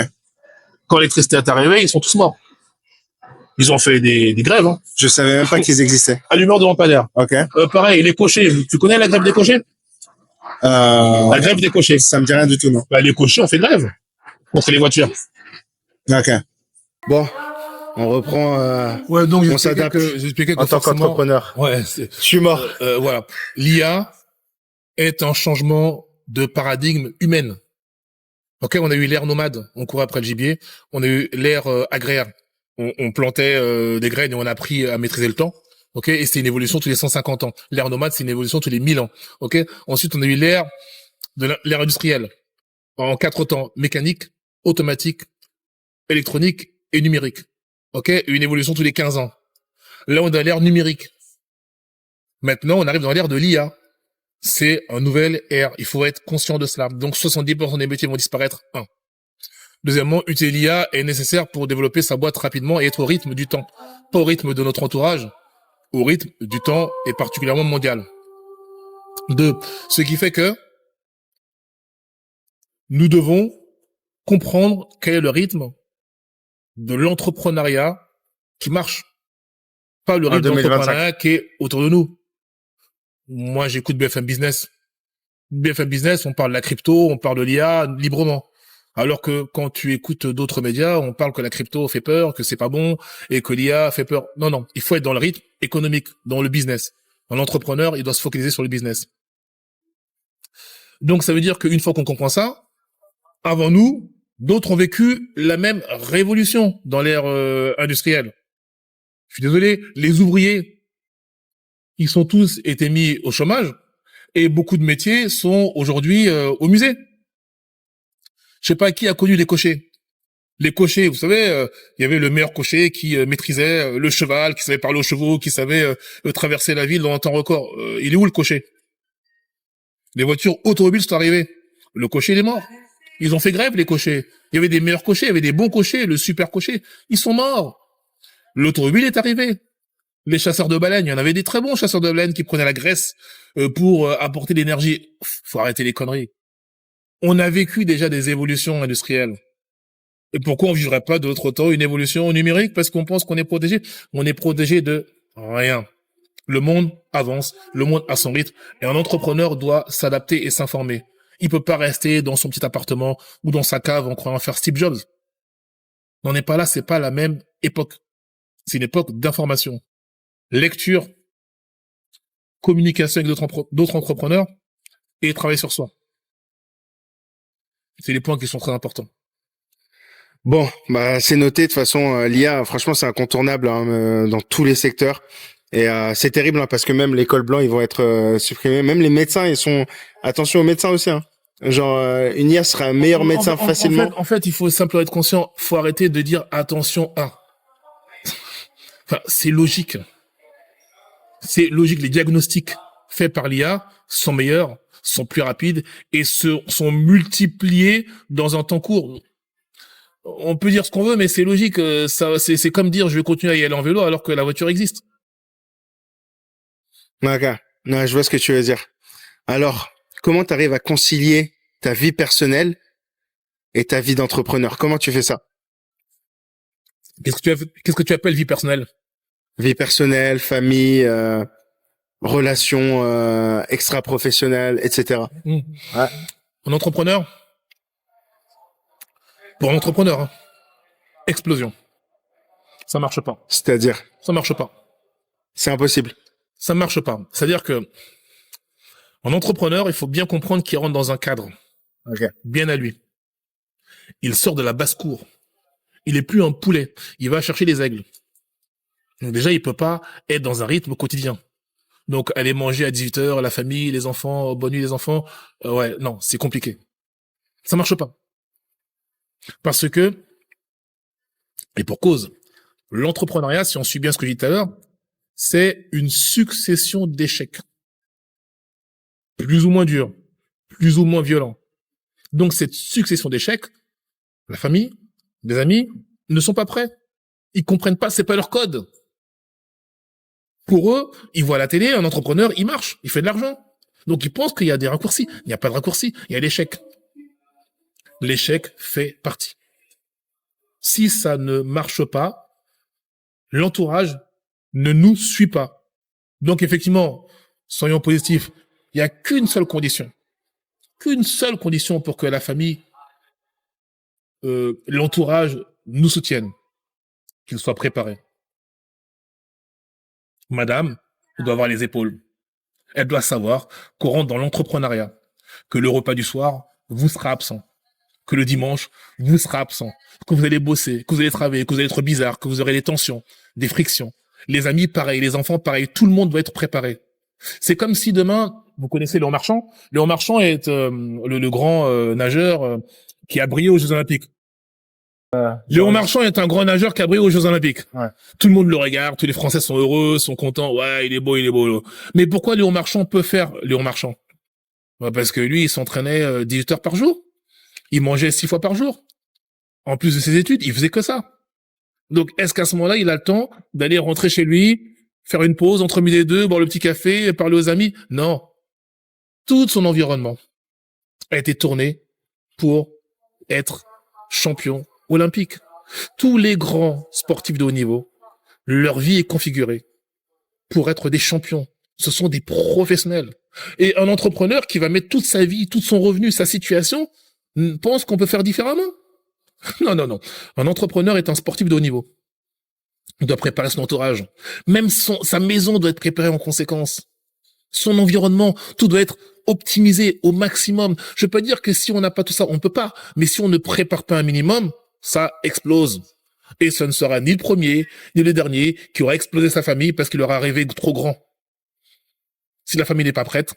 Quand l'électricité est arrivée, ils sont tous morts. Ils ont fait des grèves, hein. Je savais même pas qu'ils existaient. À l'humeur de lampadaire. Ok. Pareil, les cochers. Tu connais la grève des cochers? La grève des cochers. Ça me dit rien du tout, non. Bah, les cochers ont fait grève contre les voitures. Ok. Bon, on reprend. Ouais, donc on s'adapte j'expliquais que en tant forcément, qu'entrepreneur. ouais, Je suis mort. voilà. L'IA est un changement de paradigme humaine. Ok, on a eu l'ère nomade, on courait après le gibier. On a eu l'ère agraire, on plantait des graines et on a appris à maîtriser le temps. Ok, et c'est une évolution tous les 150 ans. L'ère nomade, c'est une évolution tous les 1000 ans. Ok. Ensuite, on a eu l'ère de l'ère industrielle en 4 temps: mécanique, automatique, électronique et numérique. Ok, une évolution tous les 15 ans. Là, on est dans l'ère numérique. Maintenant, on arrive dans l'ère de l'IA. C'est un nouvel ère. Il faut être conscient de cela. Donc, 70% des métiers vont disparaître. Un. Deuxièmement, utiliser l'IA est nécessaire pour développer sa boîte rapidement et être au rythme du temps. Pas au rythme de notre entourage, au rythme du temps et particulièrement mondial. Deux. Ce qui fait que nous devons comprendre quel est le rythme de l'entrepreneuriat qui marche. Pas le rythme d'entrepreneuriat qui est autour de nous. Moi, j'écoute BFM Business. BFM Business, on parle de la crypto, on parle de l'IA librement. Alors que quand tu écoutes d'autres médias, on parle que la crypto fait peur, que c'est pas bon, et que l'IA fait peur. Non, non. Il faut être dans le rythme économique, dans le business. Un entrepreneur, il doit se focaliser sur le business. Donc, ça veut dire qu'une fois qu'on comprend ça, avant nous, d'autres ont vécu la même révolution dans l'ère industrielle. Je suis désolé, les ouvriers, ils sont tous été mis au chômage et beaucoup de métiers sont aujourd'hui au musée. Je sais pas qui a connu les cochers. Les cochers, vous savez, il y avait le meilleur cocher qui maîtrisait le cheval, qui savait parler aux chevaux, qui savait traverser la ville dans un temps record. Il est où le cocher? Les voitures automobiles sont arrivées. Le cocher, il est mort. Ils ont fait grève, les cochers. Il y avait des meilleurs cochers, il y avait des bons cochers, le super cocher. Ils sont morts. L'automobile est arrivé. Les chasseurs de baleines, il y en avait des très bons chasseurs de baleines qui prenaient la graisse pour apporter l'énergie. Faut arrêter les conneries. On a vécu déjà des évolutions industrielles. Et pourquoi on vivrait pas de l'autre temps une évolution numérique? Parce qu'on pense qu'on est protégé. On est protégé de rien. Le monde avance, le monde a son rythme, et un entrepreneur doit s'adapter et s'informer. Il peut pas rester dans son petit appartement ou dans sa cave en croyant faire Steve Jobs. On n'est pas là, c'est pas la même époque. C'est une époque d'information. Lecture, communication avec d'autres entrepreneurs et travailler sur soi. C'est les points qui sont très importants. Bon, bah c'est noté. De toute façon, l'IA, franchement, c'est incontournable dans tous les secteurs. Et c'est terrible hein, parce que même les cols blancs, ils vont être supprimés. Même les médecins, ils sont. Attention aux médecins aussi. Hein. Genre, une IA sera un meilleur médecin facilement. En fait, il faut simplement être conscient. Faut arrêter de dire attention à. Enfin, c'est logique. C'est logique. Les diagnostics faits par l'IA sont meilleurs, sont plus rapides et sont multipliés dans un temps court. On peut dire ce qu'on veut, mais c'est logique. Ça, c'est comme dire je vais continuer à y aller en vélo alors que la voiture existe. D'accord. Non, je vois ce que tu veux dire. Alors, comment tu arrives à concilier ta vie personnelle et ta vie d'entrepreneur? Comment tu fais ça? Qu'est-ce que tu appelles vie personnelle? Vie personnelle, famille, relations extra-professionnelles, etc. Ouais. Un entrepreneur, pour un entrepreneur, hein, explosion. Ça marche pas. C'est-à-dire? Ça marche pas. C'est impossible. Ça marche pas. C'est-à-dire que un entrepreneur, il faut bien comprendre qu'il rentre dans un cadre. Okay. Bien à lui. Il sort de la basse-cour. Il est plus un poulet. Il va chercher les aigles. Donc déjà, il peut pas être dans un rythme quotidien. Donc aller manger à 18h, la famille, les enfants, bonne nuit les enfants, ouais, non, c'est compliqué. Ça marche pas. Parce que, et pour cause, l'entrepreneuriat, si on suit bien ce que j'ai dit tout à l'heure, c'est une succession d'échecs. Plus ou moins durs, plus ou moins violents. Donc cette succession d'échecs, la famille, les amis, ne sont pas prêts. Ils comprennent pas, c'est pas leur code. Pour eux, ils voient la télé, un entrepreneur, il marche, il fait de l'argent. Donc ils pensent qu'il y a des raccourcis. Il n'y a pas de raccourcis, il y a l'échec. L'échec fait partie. Si ça ne marche pas, l'entourage ne nous suit pas. Donc effectivement, soyons positifs. Il n'y a qu'une seule condition pour que la famille, l'entourage nous soutienne, qu'il soit préparé. Madame doit avoir les épaules. Elle doit savoir qu'on rentre dans l'entrepreneuriat, que le repas du soir vous sera absent, que le dimanche vous sera absent, que vous allez bosser, que vous allez travailler, que vous allez être bizarre, que vous aurez des tensions, des frictions. Les amis, pareil, les enfants, pareil, tout le monde doit être préparé. C'est comme si demain, vous connaissez Léon Marchand. Léon Marchand est le grand nageur qui a brillé aux Jeux Olympiques. Léon Marchand est un grand nageur qui a brillé aux Jeux Olympiques. Ouais. Tout le monde le regarde, tous les Français sont heureux, sont contents. Ouais, il est beau, il est beau. Mais pourquoi Léon Marchand peut faire Léon Marchand? Parce que lui, il s'entraînait 18 heures par jour. Il mangeait 6 fois par jour. En plus de ses études, il faisait que ça. Donc, est-ce qu'à ce moment-là, il a le temps d'aller rentrer chez lui, faire une pause entre midi et deux, boire le petit café, parler aux amis? Non. Tout son environnement a été tourné pour être champion olympique. Tous les grands sportifs de haut niveau, leur vie est configurée pour être des champions. Ce sont des professionnels. Et un entrepreneur qui va mettre toute sa vie, tout son revenu, sa situation, pense qu'on peut faire différemment. Non. Un entrepreneur est un sportif de haut niveau. Il doit préparer son entourage. Même sa maison doit être préparée en conséquence. Son environnement, tout doit être optimisé au maximum. Je peux pas dire que si on n'a pas tout ça, on peut pas. Mais si on ne prépare pas un minimum, ça explose. Et ce ne sera ni le premier, ni le dernier qui aura explosé sa famille parce qu'il aura rêvé trop grand. Si la famille n'est pas prête,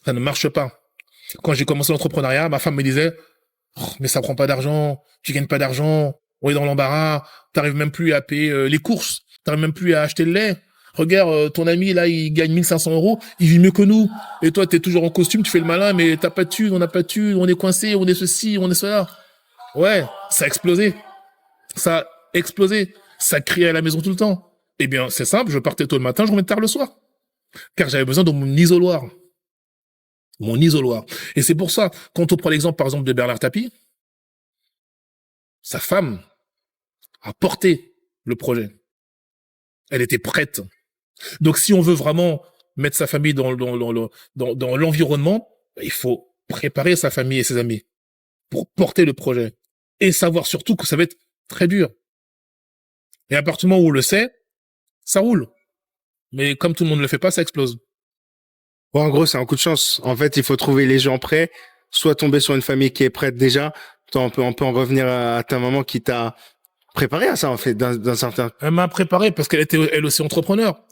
ça ne marche pas. Quand j'ai commencé l'entrepreneuriat, ma femme me disait oh, mais ça prend pas d'argent, tu gagnes pas d'argent, on est dans l'embarras, t'arrives même plus à payer les courses, t'arrives même plus à acheter le lait. Regarde, ton ami, là, il gagne 1500 €, il vit mieux que nous. Et toi, t'es toujours en costume, tu fais le malin, mais t'as pas de thunes, on n'a pas de thunes, on est coincé, on est ceci, on est cela. Ouais, ça a explosé. Ça a explosé. Ça criait à la maison tout le temps. Eh bien, c'est simple, je partais tôt le matin, je revenais tard le soir. Car j'avais besoin de mon isoloir. Mon isoloir. Et c'est pour ça, quand on prend l'exemple, par exemple, de Bernard Tapie, sa femme a porté le projet. Elle était prête. Donc, si on veut vraiment mettre sa famille dans l'environnement, il faut préparer sa famille et ses amis pour porter le projet. Et savoir surtout que ça va être très dur. Et à partir du moment où on le sait, ça roule. Mais comme tout le monde ne le fait pas, ça explose. Bon, en gros, c'est un coup de chance. En fait, il faut trouver les gens prêts, soit tomber sur une famille qui est prête déjà. On peut en revenir à ta maman qui t'a préparé à ça, en fait, d'un certain... Elle m'a préparé parce qu'elle était elle aussi entrepreneur.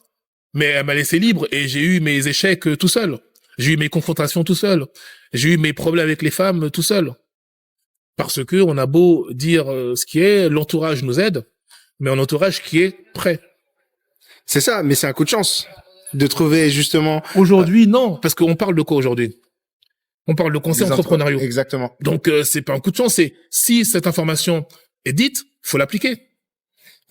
Mais elle m'a laissé libre et j'ai eu mes échecs tout seul. J'ai eu mes confrontations tout seul. J'ai eu mes problèmes avec les femmes tout seul. Parce que on a beau dire ce qui est, l'entourage nous aide, mais un entourage qui est prêt. C'est ça, mais c'est un coup de chance de trouver justement... Aujourd'hui, non, parce qu'on parle de quoi aujourd'hui? On parle de conseils entrepreneuriaux. Exactement. Donc, c'est pas un coup de chance, c'est si cette information est dite, faut l'appliquer.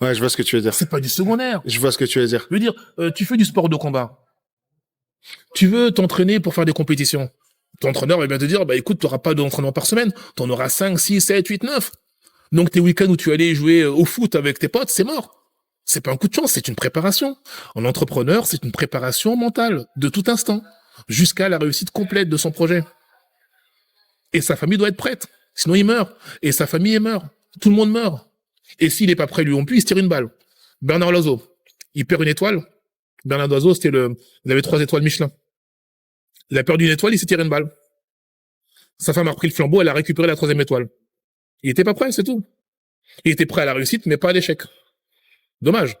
Ouais, je vois ce que tu veux dire. C'est pas du secondaire. Je vois ce que tu veux dire. Je veux dire, tu fais du sport de combat. Tu veux t'entraîner pour faire des compétitions. Ton entraîneur va bien te dire, bah écoute, tu n'auras pas d'entraînement par semaine. Tu en auras 5, 6, 7, 8, 9. Donc tes week-ends où tu allais jouer au foot avec tes potes, c'est mort. C'est pas un coup de chance, c'est une préparation. En entrepreneur, c'est une préparation mentale, de tout instant, jusqu'à la réussite complète de son projet. Et sa famille doit être prête. Sinon, il meurt. Et sa famille meurt. Tout le monde meurt. Et s'il n'est pas prêt, lui non plus, il se tire une balle. Bernard Loiseau, il perd une étoile. Bernard Loiseau, il avait 3 étoiles Michelin. Il a perdu une étoile, il s'est tiré une balle. Sa femme a repris le flambeau, elle a récupéré la 3e étoile. Il était pas prêt, c'est tout. Il était prêt à la réussite, mais pas à l'échec. Dommage.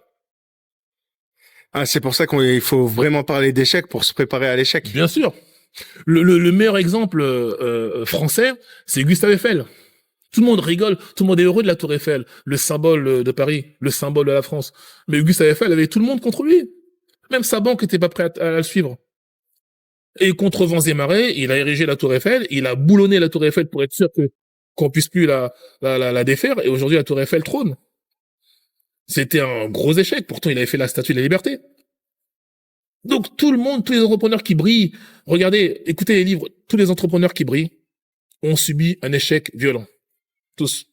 Ah, c'est pour ça qu'il faut vraiment parler d'échec pour se préparer à l'échec. Bien sûr. Le meilleur exemple français, c'est Gustave Eiffel. Tout le monde rigole, tout le monde est heureux de la Tour Eiffel, le symbole de Paris, le symbole de la France. Mais Gustave Eiffel avait tout le monde contre lui. Même sa banque était pas prête à le suivre. Et contre vents et marées, il a érigé la Tour Eiffel, il a boulonné la Tour Eiffel pour être sûr qu'on puisse plus la défaire. Et aujourd'hui, la Tour Eiffel trône. C'était un gros échec. Pourtant, il avait fait la Statue de la Liberté. Donc, tout le monde, tous les entrepreneurs qui brillent, regardez, écoutez les livres, tous les entrepreneurs qui brillent ont subi un échec violent. Tous.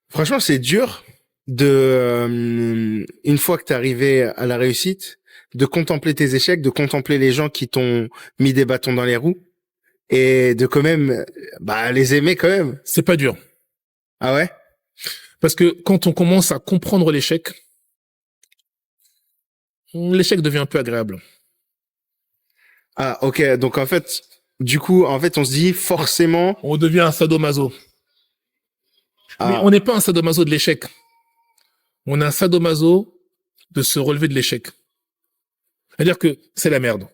Franchement, c'est dur une fois que t'es arrivé à la réussite, de contempler tes échecs, de contempler les gens qui t'ont mis des bâtons dans les roues et de quand même, les aimer quand même. C'est pas dur. Ah ouais? Parce que quand on commence à comprendre l'échec devient un peu agréable. Ah, ok. Donc, en fait, du coup, on se dit forcément, On devient un sadomaso. Mais on n'est pas un sadomaso de l'échec. On est un sadomaso de se relever de l'échec. C'est-à-dire que c'est la merde.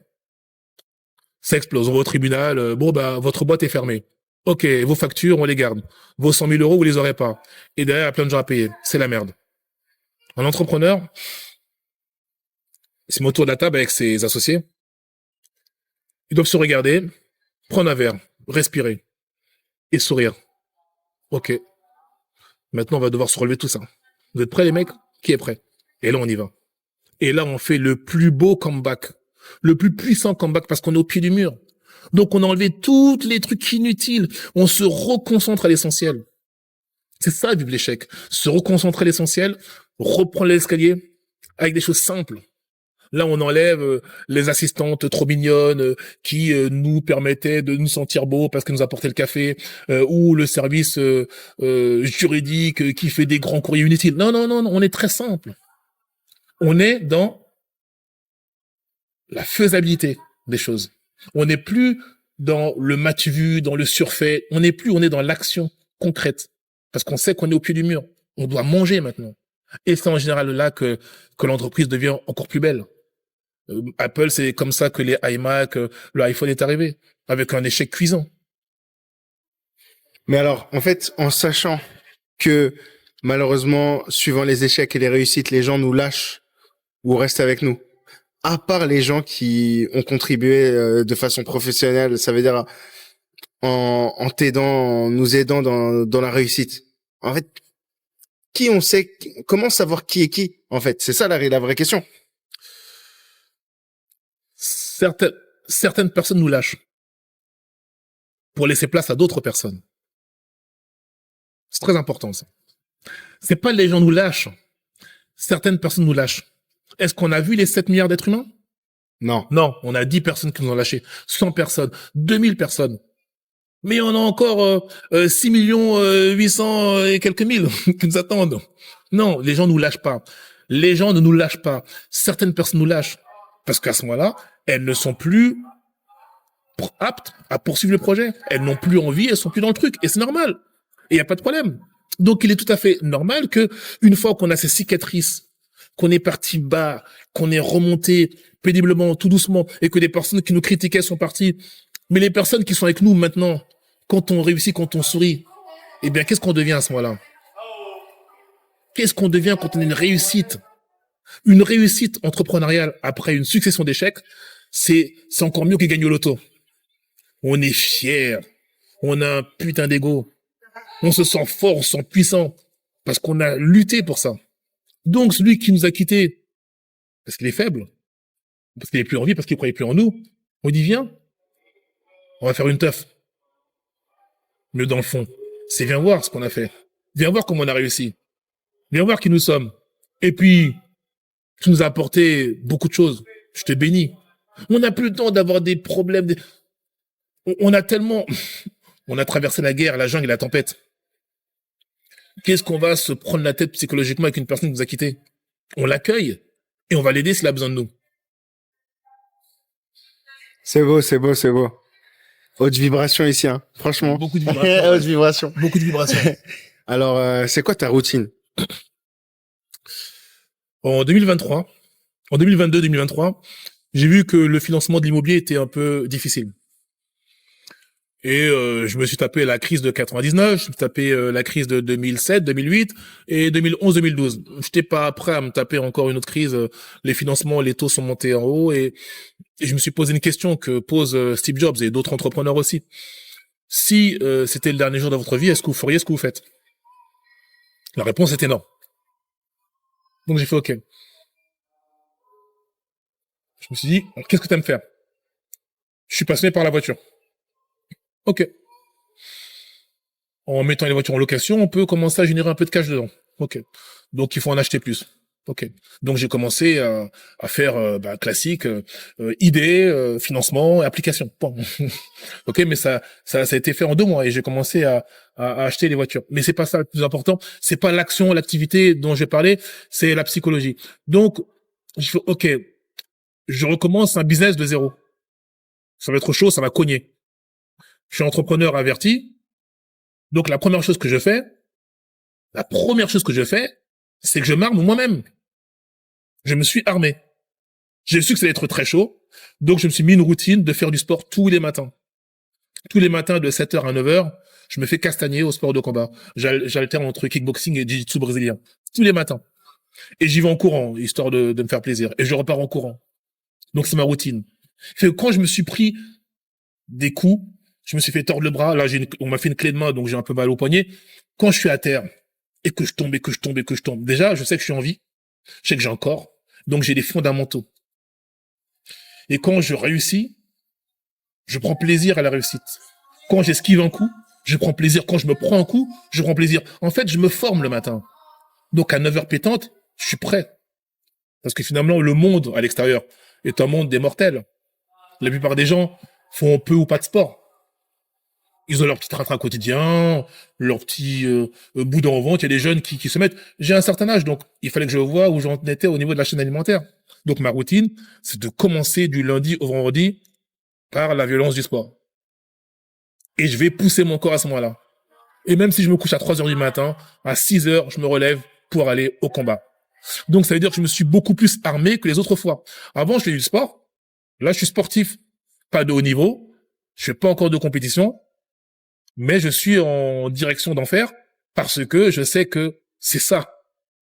Ça explose. On va au tribunal. Votre boîte est fermée. Ok, vos factures, on les garde. Vos 100 000 euros, vous les aurez pas. Et derrière, il y a plein de gens à payer. C'est la merde. Un entrepreneur, il se met autour de la table avec ses associés. Ils doivent se regarder, prendre un verre, respirer et sourire. Ok. Maintenant, on va devoir se relever tout ça. Vous êtes prêts, les mecs? Qui est prêt? Et là, on y va. Et là, on fait le plus beau comeback. Le plus puissant comeback parce qu'on est au pied du mur. Donc, on a enlevé tous les trucs inutiles. On se reconcentre à l'essentiel. C'est ça, vivre l'échec. Se reconcentrer à l'essentiel, reprendre l'escalier avec des choses simples. Là, on enlève les assistantes trop mignonnes qui nous permettaient de nous sentir beaux parce qu'elles nous apportaient le café, ou le service juridique qui fait des grands courriers inutiles. Non, on est très simple. On est dans la faisabilité des choses. On n'est plus dans le match vu, dans le surfait. On est dans l'action concrète. Parce qu'on sait qu'on est au pied du mur. On doit manger maintenant. Et c'est en général là que l'entreprise devient encore plus belle. Apple, c'est comme ça que les iMac, le iPhone est arrivé, avec un échec cuisant. Mais alors, en fait, en sachant que malheureusement, suivant les échecs et les réussites, les gens nous lâchent ou restent avec nous. À part les gens qui ont contribué de façon professionnelle, ça veut dire en t'aidant, en nous aidant dans la réussite. En fait, qui on sait, comment savoir qui est qui, en fait? C'est ça la vraie question. Certaines personnes nous lâchent pour laisser place à d'autres personnes. C'est très important, ça. C'est pas les gens nous lâchent. Certaines personnes nous lâchent. Est-ce qu'on a vu les 7 milliards d'êtres humains? Non. Non, on a 10 personnes qui nous ont lâchés. 100 personnes, 2000 personnes. Mais on a encore 6 millions 800 et quelques mille qui nous attendent. Non, les gens nous lâchent pas. Les gens ne nous lâchent pas. Certaines personnes nous lâchent. Parce qu'à ce moment-là, elles ne sont plus aptes à poursuivre le projet. Elles n'ont plus envie, elles sont plus dans le truc. Et c'est normal. Et il n'y a pas de problème. Donc, il est tout à fait normal que, une fois qu'on a ces cicatrices, qu'on est parti bas, qu'on est remonté péniblement, tout doucement, et que des personnes qui nous critiquaient sont parties, mais les personnes qui sont avec nous maintenant, quand on réussit, quand on sourit, eh bien, qu'est-ce qu'on devient à ce moment-là? Qu'est-ce qu'on devient quand on a une réussite? Une réussite entrepreneuriale après une succession d'échecs, c'est encore mieux que gagner au loto. On est fier. On a un putain d'ego. On se sent fort, on se sent puissant. Parce qu'on a lutté pour ça. Donc, celui qui nous a quittés, parce qu'il est faible, parce qu'il n'est plus en vie, parce qu'il ne croyait plus en nous, on dit, viens, on va faire une teuf. Mais dans le fond, c'est viens voir ce qu'on a fait. Viens voir comment on a réussi. Viens voir qui nous sommes. Et puis, tu nous as apporté beaucoup de choses. Je te bénis. On n'a plus le temps d'avoir des problèmes. On a tellement... On a traversé la guerre, la jungle et la tempête. Qu'est-ce qu'on va se prendre la tête psychologiquement avec une personne qui nous a quittés? On l'accueille et on va l'aider s'il a besoin de nous. C'est beau, c'est beau, c'est beau. Haute vibration ici, hein. Franchement. Beaucoup de vibrations. Haute vibration. Beaucoup de vibrations. Alors, c'est quoi ta routine? En 2023, en 2022-2023, j'ai vu que le financement de l'immobilier était un peu difficile. Et je me suis tapé la crise de 99, je me suis tapé la crise de 2007, 2008 et 2011, 2012. J'étais pas prêt à me taper encore une autre crise. Les financements, les taux sont montés en haut et je me suis posé une question que pose Steve Jobs et d'autres entrepreneurs aussi. Si c'était le dernier jour de votre vie, est-ce que vous feriez ce que vous faites? La réponse était non. Donc j'ai fait OK. Je me suis dit, qu'est-ce que tu aimes faire? Je suis passionné par la voiture. OK. En mettant les voitures en location, on peut commencer à générer un peu de cash dedans. Ok. Donc, il faut en acheter plus. Ok. Donc, j'ai commencé à faire classique, idée, financement, et application. Bon. Ok, mais ça a été fait en 2 mois et j'ai commencé à acheter les voitures. Mais c'est pas ça le plus important. C'est pas l'action, l'activité dont j'ai parlé, c'est la psychologie. Donc, je fais, ok, je recommence un business de zéro. Ça va être chaud, ça va cogner. Je suis entrepreneur averti. Donc, la première chose que je fais, c'est que je m'arme moi-même. Je me suis armé. J'ai su que ça allait être très chaud. Donc, je me suis mis une routine de faire du sport tous les matins. Tous les matins de 7h à 9h, je me fais castagner au sport de combat. J'alterne entre kickboxing et jiu-jitsu brésilien. Tous les matins. Et j'y vais en courant, histoire de me faire plaisir. Et je repars en courant. Donc, c'est ma routine. Quand je me suis pris des coups, je me suis fait tordre le bras. Là, on m'a fait une clé de main, donc j'ai un peu mal au poignet. Quand je suis à terre, et que je tombe, et que je tombe, et que je tombe. Déjà, je sais que je suis en vie. Je sais que j'ai un corps. Donc, j'ai des fondamentaux. Et quand je réussis, je prends plaisir à la réussite. Quand j'esquive un coup, je prends plaisir. Quand je me prends un coup, je prends plaisir. En fait, je me forme le matin. Donc, à 9h pétante, je suis prêt. Parce que finalement, le monde à l'extérieur est un monde des mortels. La plupart des gens font peu ou pas de sport. Ils ont leur petit train quotidien, leur petit boudin au ventre. Il y a des jeunes qui se mettent. J'ai un certain âge, donc il fallait que je vois où j'en étais au niveau de la chaîne alimentaire. Donc ma routine, c'est de commencer du lundi au vendredi par la violence du sport. Et je vais pousser mon corps à ce moment-là. Et même si je me couche à 3h du matin, à 6h, je me relève pour aller au combat. Donc ça veut dire que je me suis beaucoup plus armé que les autres fois. Avant, je faisais du sport. Là, je suis sportif. Pas de haut niveau. Je fais pas encore de compétition. Mais je suis en direction d'en faire parce que je sais que c'est ça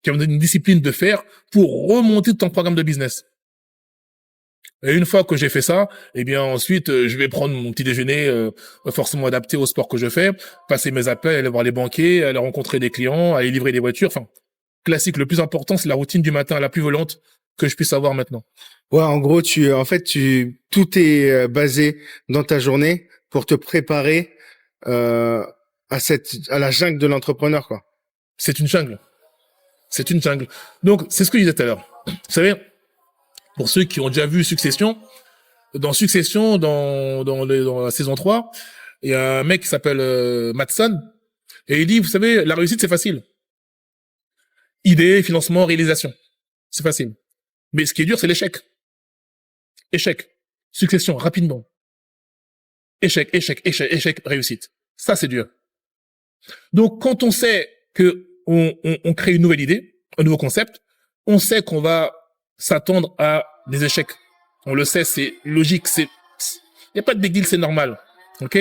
qui va me donner une discipline de faire pour remonter tout ton programme de business. Et une fois que j'ai fait ça, eh bien ensuite je vais prendre mon petit déjeuner forcément adapté au sport que je fais, passer mes appels, aller voir les banquiers, aller rencontrer des clients, aller livrer des voitures. Enfin, classique. Le plus important, c'est la routine du matin la plus volante que je puisse avoir maintenant. Ouais, en gros, tout est basé dans ta journée pour te préparer à la jungle de l'entrepreneur, quoi. C'est une jungle. C'est une jungle. Donc, c'est ce que je disais tout à l'heure. Vous savez, pour ceux qui ont déjà vu Succession, dans la saison 3, il y a un mec qui s'appelle Mattson, et il dit, vous savez, la réussite, c'est facile. Idée, financement, réalisation. C'est facile. Mais ce qui est dur, c'est l'échec. Échec. Succession, rapidement. Échec, échec, échec, échec, réussite. Ça, c'est dur. Donc, quand on sait que on crée une nouvelle idée, un nouveau concept, on sait qu'on va s'attendre à des échecs. On le sait, c'est logique, il n'y a pas de big deal, c'est normal. Ok?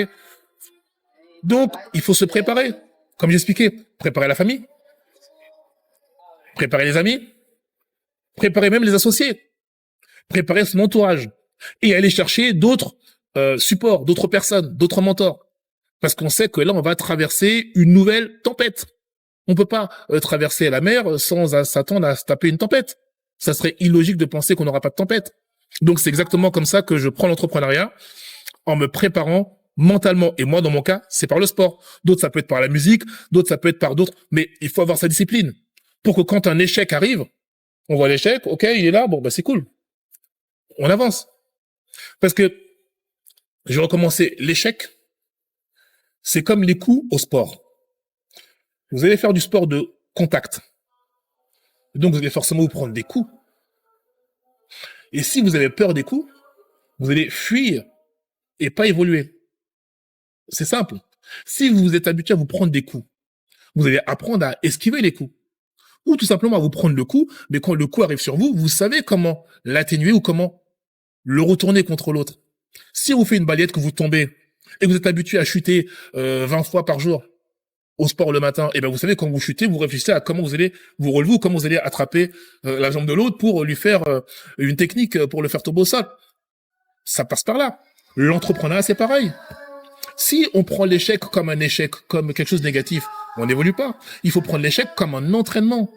Donc, il faut se préparer. Comme j'expliquais, préparer la famille, préparer les amis, préparer même les associés, préparer son entourage et aller chercher d'autres supports, d'autres personnes, d'autres mentors. Parce qu'on sait que là, on va traverser une nouvelle tempête. On peut pas traverser la mer sans s'attendre à se taper une tempête. Ça serait illogique de penser qu'on n'aura pas de tempête. Donc, c'est exactement comme ça que je prends l'entrepreneuriat, en me préparant mentalement. Et moi, dans mon cas, c'est par le sport. D'autres, ça peut être par la musique, d'autres, ça peut être par d'autres. Mais il faut avoir sa discipline. Pour que quand un échec arrive, on voit l'échec, ok, il est là, bon, bah, c'est cool. On avance. Parce que, je vais recommencer, l'échec, c'est comme les coups au sport. Vous allez faire du sport de contact. Donc, vous allez forcément vous prendre des coups. Et si vous avez peur des coups, vous allez fuir et pas évoluer. C'est simple. Si vous êtes habitué à vous prendre des coups, vous allez apprendre à esquiver les coups. Ou tout simplement à vous prendre le coup, mais quand le coup arrive sur vous, vous savez comment l'atténuer ou comment le retourner contre l'autre. Si on vous fait une balayette, que vous tombez, et que vous êtes habitué à chuter 20 fois par jour au sport le matin, et ben vous savez, quand vous chutez, vous réfléchissez à comment vous allez vous relever ou comment vous allez attraper la jambe de l'autre pour lui faire une technique pour le faire tomber au sol. Ça passe par là. L'entrepreneuriat, c'est pareil. Si on prend l'échec comme un échec, comme quelque chose de négatif, on n'évolue pas. Il faut prendre l'échec comme un entraînement.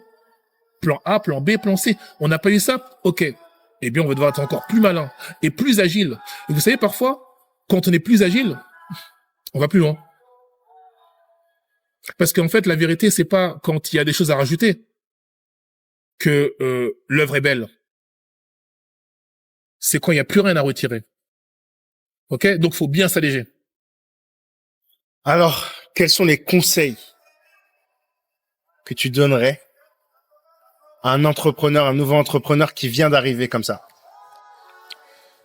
Plan A, plan B, plan C. On n'a pas eu ça? Ok. Eh bien, on va devoir être encore plus malin et plus agile. Et vous savez, parfois, quand on est plus agile, on va plus loin. Parce qu'en fait, la vérité, c'est pas quand il y a des choses à rajouter que l'œuvre est belle. C'est quand il n'y a plus rien à retirer. Ok? Donc, faut bien s'alléger. Alors, quels sont les conseils que tu donnerais à un entrepreneur, un nouveau entrepreneur qui vient d'arriver comme ça?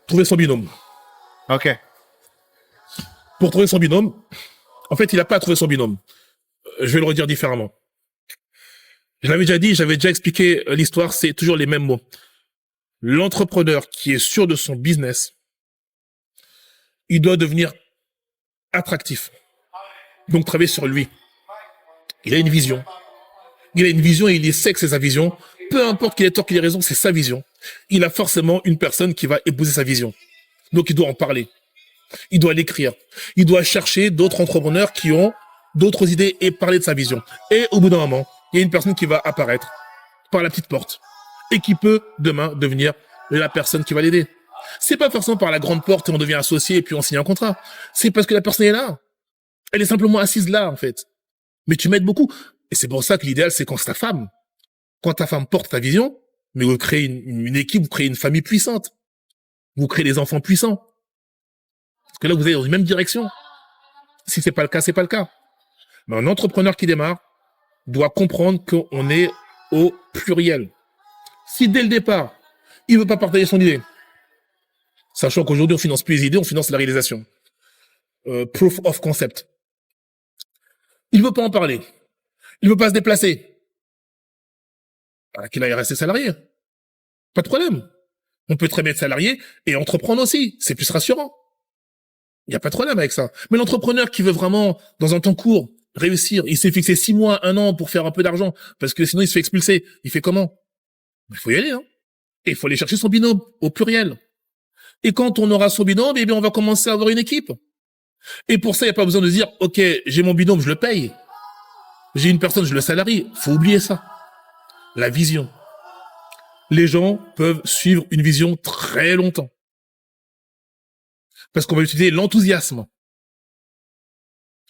Trouver son binôme. Ok. Pour trouver son binôme, en fait, il n'a pas à trouver son binôme. Je vais le redire différemment. Je l'avais déjà dit, j'avais déjà expliqué l'histoire, c'est toujours les mêmes mots. L'entrepreneur qui est sûr de son business, il doit devenir attractif. Donc, travailler sur lui. Il a une vision. Il a une vision et il sait que c'est sa vision. Peu importe qu'il ait tort, qu'il ait raison, c'est sa vision. Il a forcément une personne qui va épouser sa vision. Donc, il doit en parler. Il doit l'écrire. Il doit chercher d'autres entrepreneurs qui ont d'autres idées et parler de sa vision. Et au bout d'un moment, il y a une personne qui va apparaître par la petite porte et qui peut demain devenir la personne qui va l'aider. C'est pas forcément par la grande porte et on devient associé et puis on signe un contrat. C'est parce que la personne est là. Elle est simplement assise là, en fait. Mais tu m'aides beaucoup. Et c'est pour ça que l'idéal, c'est quand c'est ta femme. Quand ta femme porte ta vision, mais vous créez une équipe, vous créez une famille puissante. Vous créez des enfants puissants. Parce que là, vous allez dans une même direction. Si c'est pas le cas, c'est pas le cas. Mais un entrepreneur qui démarre doit comprendre qu'on est au pluriel. Si dès le départ, il veut pas partager son idée, sachant qu'aujourd'hui, on finance plus les idées, on finance la réalisation. Proof of concept. Il veut pas en parler. Il veut pas se déplacer. Qu'il aille rester salarié. Pas de problème. On peut très bien être salarié et entreprendre aussi. C'est plus rassurant. Il n'y a pas de problème avec ça. Mais l'entrepreneur qui veut vraiment, dans un temps court, réussir, il s'est fixé 6 mois, 1 an pour faire un peu d'argent, parce que sinon il se fait expulser. Il fait comment? Il faut y aller, hein. Et il faut aller chercher son binôme, au pluriel. Et quand on aura son binôme, eh bien, on va commencer à avoir une équipe. Et pour ça, il n'y a pas besoin de dire, OK, j'ai mon binôme, je le paye. J'ai une personne, je le salarie. Faut oublier ça. La vision. Les gens peuvent suivre une vision très longtemps. Parce qu'on va utiliser l'enthousiasme.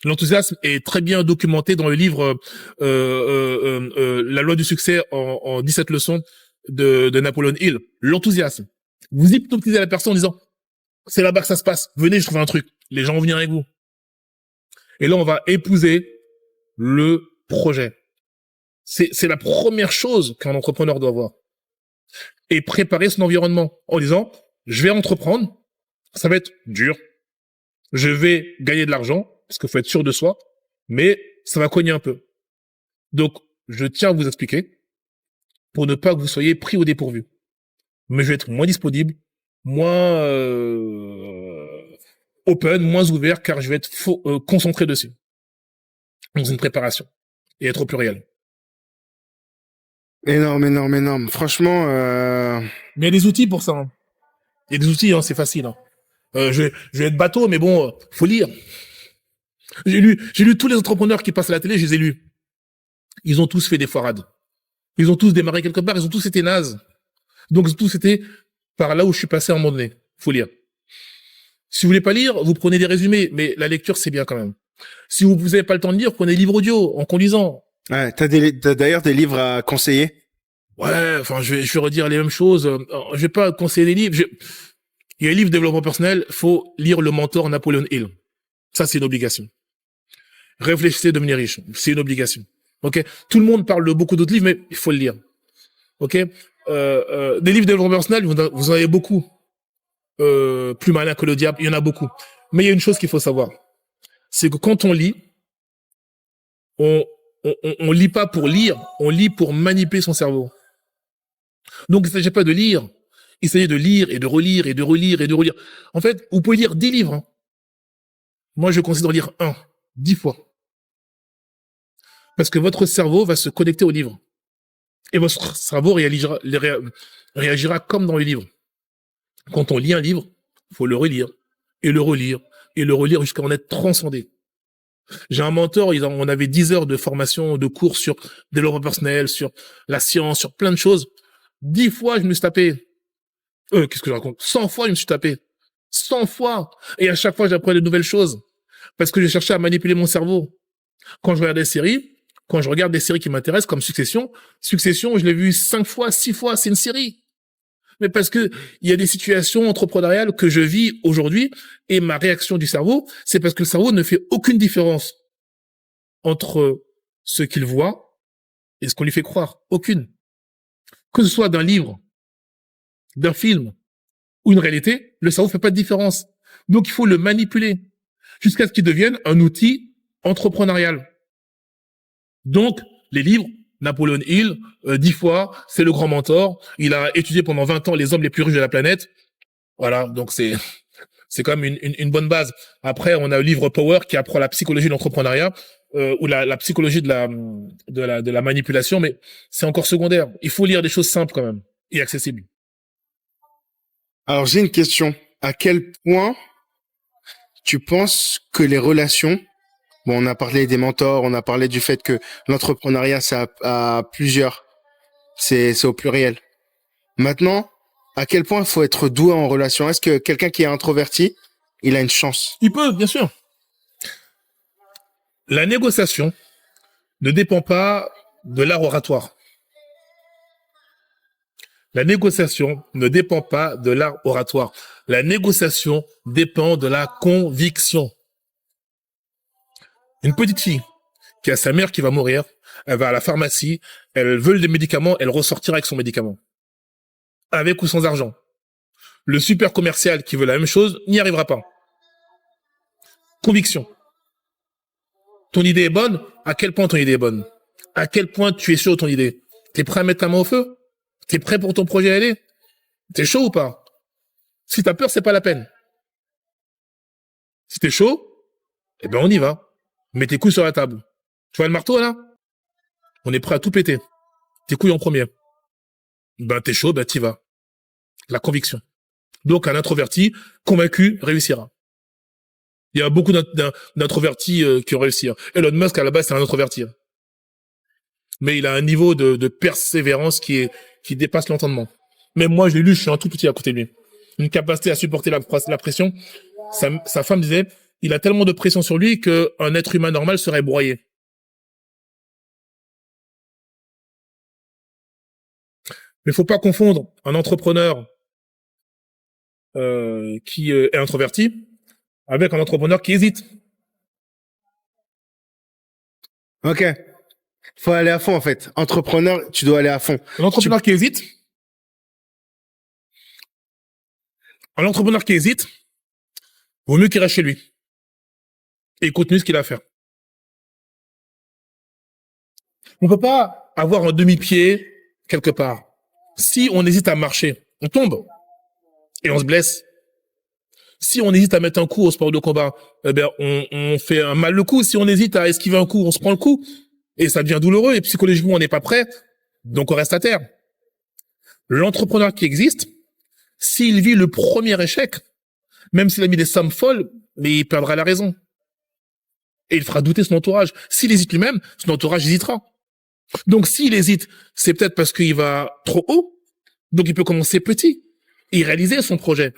L'enthousiasme est très bien documenté dans le livre La loi du succès en 17 leçons de Napoleon Hill. L'enthousiasme. Vous hypnotisez la personne en disant, c'est là-bas que ça se passe. Venez, je trouve un truc. Les gens vont venir avec vous. Et là, on va épouser le projet. C'est la première chose qu'un entrepreneur doit avoir. Et préparer son environnement en disant, je vais entreprendre, ça va être dur, je vais gagner de l'argent, parce qu'il faut être sûr de soi, mais ça va cogner un peu. Donc, je tiens à vous expliquer, pour ne pas que vous soyez pris au dépourvu. Mais je vais être moins disponible, moins open, moins ouvert, car je vais être concentré dessus. Donc, c'est une préparation. Et être au pluriel. Énorme, énorme, énorme. Franchement, Mais il y a des outils pour ça. Hein. Il y a des outils, hein, c'est facile. Hein. Je vais être bateau, mais bon, faut lire. J'ai lu tous les entrepreneurs qui passent à la télé, je les ai lus. Ils ont tous fait des foirades. Ils ont tous démarré quelque part, ils ont tous été nazes. Donc, ils ont tous été par là où je suis passé à un moment donné. Faut lire. Si vous voulez pas lire, vous prenez des résumés, mais la lecture, c'est bien quand même. Si vous n'avez pas le temps de lire, prenez des livres audio en conduisant. ouais, t'as d'ailleurs des livres à conseiller? Ouais, enfin, je vais redire les mêmes choses. Je vais pas conseiller des livres. Il y a un livre de développement personnel, faut lire Le Mentor Napoleon Hill. Ça, c'est une obligation. Réfléchissez, devenez riche. C'est une obligation. Ok? Tout le monde parle de beaucoup d'autres livres, mais il faut le lire. Ok? Des livres de développement personnel, vous en avez beaucoup. Plus malin que le diable, il y en a beaucoup. Mais il y a une chose qu'il faut savoir. C'est que quand on lit, on lit pas pour lire, on lit pour manipuler son cerveau. Donc, il ne s'agit pas de lire. Il s'agit de lire et de relire et de relire et de relire. En fait, vous pouvez lire 10 livres. Hein. Moi, je considère lire 10 fois. Parce que votre cerveau va se connecter au livre. Et votre cerveau réagira comme dans le livre. Quand on lit un livre, il faut le relire et le relire et le relire jusqu'à en être transcendé. J'ai un mentor, on avait 10 heures de formation, de cours sur développement personnel, sur la science, sur plein de choses. 10 fois, je me suis tapé. Qu'est-ce que je raconte? 100 fois, je me suis tapé. 100 fois. Et à chaque fois, j'apprenais de nouvelles choses. Parce que j'ai cherché à manipuler mon cerveau. Quand je regarde des séries, quand je regarde des séries qui m'intéressent comme Succession, je l'ai vu 5 fois, 6 fois, c'est une série. Mais parce que il y a des situations entrepreneuriales que je vis aujourd'hui et ma réaction du cerveau, c'est parce que le cerveau ne fait aucune différence entre ce qu'il voit et ce qu'on lui fait croire. Aucune. Que ce soit d'un livre, d'un film ou une réalité, le cerveau fait pas de différence. Donc il faut le manipuler jusqu'à ce qu'il devienne un outil entrepreneurial. Donc, les livres, Napoléon Hill, 10 fois, c'est le grand mentor. Il a étudié pendant 20 ans les hommes les plus riches de la planète. Voilà, donc c'est quand même une bonne base. Après, on a le livre Power qui apprend la psychologie de l'entrepreneuriat ou la psychologie de la manipulation, mais c'est encore secondaire. Il faut lire des choses simples quand même et accessibles. Alors, j'ai une question. À quel point tu penses que les relations, bon, on a parlé des mentors, on a parlé du fait que l'entrepreneuriat, ça a plusieurs, c'est au pluriel. Maintenant, à quel point il faut être doué en relation? Est-ce que quelqu'un qui est introverti, il a une chance? Il peut, bien sûr. La négociation ne dépend pas de l'art oratoire. La négociation ne dépend pas de l'art oratoire. La négociation dépend de la conviction. Une petite fille qui a sa mère qui va mourir, elle va à la pharmacie, elle veut des médicaments, elle ressortira avec son médicament. Avec ou sans argent. Le super commercial qui veut la même chose n'y arrivera pas. Conviction. Ton idée est bonne? À quel point ton idée est bonne? À quel point tu es sûr de ton idée? T'es prêt à mettre ta main au feu? T'es prêt pour ton projet à aller? T'es chaud ou pas? Si t'as peur, c'est pas la peine. Si t'es chaud, eh ben on y va. Mets tes couilles sur la table. Tu vois le marteau là? On est prêt à tout péter. Tes couilles en premier. Ben t'es chaud, ben t'y vas. La conviction. Donc un introverti convaincu réussira. Il y a beaucoup d'introvertis qui ont réussi. Elon Musk à la base c'est un introverti. Mais il a un niveau de persévérance qui dépasse l'entendement. Même moi je l'ai lu, je suis un tout petit à côté de lui. Une capacité à supporter la pression. Sa femme disait, il a tellement de pression sur lui qu'un être humain normal serait broyé. Mais il faut pas confondre un entrepreneur qui est introverti avec un entrepreneur qui hésite. Ok. Faut aller à fond, en fait. Entrepreneur, tu dois aller à fond. Un entrepreneur qui hésite, vaut mieux qu'il reste chez lui et continue ce qu'il a à faire. On peut pas avoir un demi-pied quelque part. Si on hésite à marcher, on tombe et on se blesse. Si on hésite à mettre un coup au sport de combat, eh ben on fait un mal le coup. Si on hésite à esquiver un coup, on se prend le coup et ça devient douloureux et psychologiquement on n'est pas prêt, donc on reste à terre. L'entrepreneur qui existe, s'il vit le premier échec, même s'il a mis des sommes folles, mais il perdra la raison. Et il fera douter son entourage. S'il hésite lui-même, son entourage hésitera. Donc s'il hésite, c'est peut-être parce qu'il va trop haut. Donc il peut commencer petit et réaliser son projet.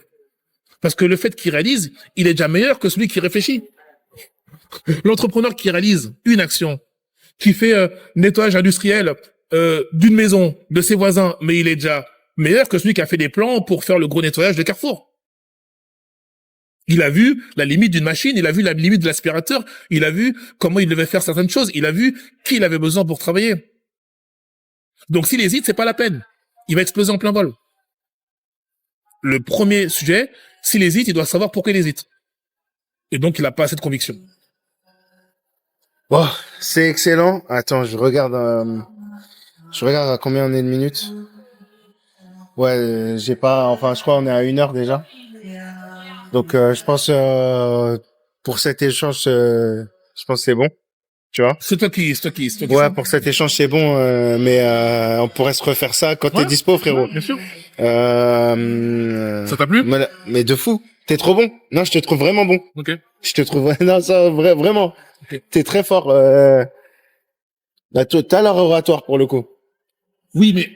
Parce que le fait qu'il réalise, il est déjà meilleur que celui qui réfléchit. L'entrepreneur qui réalise une action, qui fait nettoyage industriel d'une maison, de ses voisins, mais il est déjà meilleur que celui qui a fait des plans pour faire le gros nettoyage de Carrefour. Il a vu la limite d'une machine, il a vu la limite de l'aspirateur, il a vu comment il devait faire certaines choses, il a vu qui il avait besoin pour travailler. Donc s'il hésite, c'est pas la peine. Il va exploser en plein vol. Le premier sujet, s'il hésite, il doit savoir pourquoi il hésite. Et donc, il n'a pas assez de conviction. Wow, c'est excellent. Attends, je regarde à combien on est de minutes. Ouais, j'ai pas, enfin, je crois on est à 1 heure déjà. Donc, je pense, pour cet échange, je pense que c'est bon. Tu vois? C'est toi qui Ouais, pour cet échange, c'est bon, mais on pourrait se refaire ça quand t'es dispo, frérot. Bien sûr. Ça t'a plu? Mais de fou. T'es trop bon. Non, je te trouve vraiment bon. Ok. Je te trouve, non, ça, vraiment. Ok. T'es très fort, t'as l'art oratoire pour le coup. Oui, mais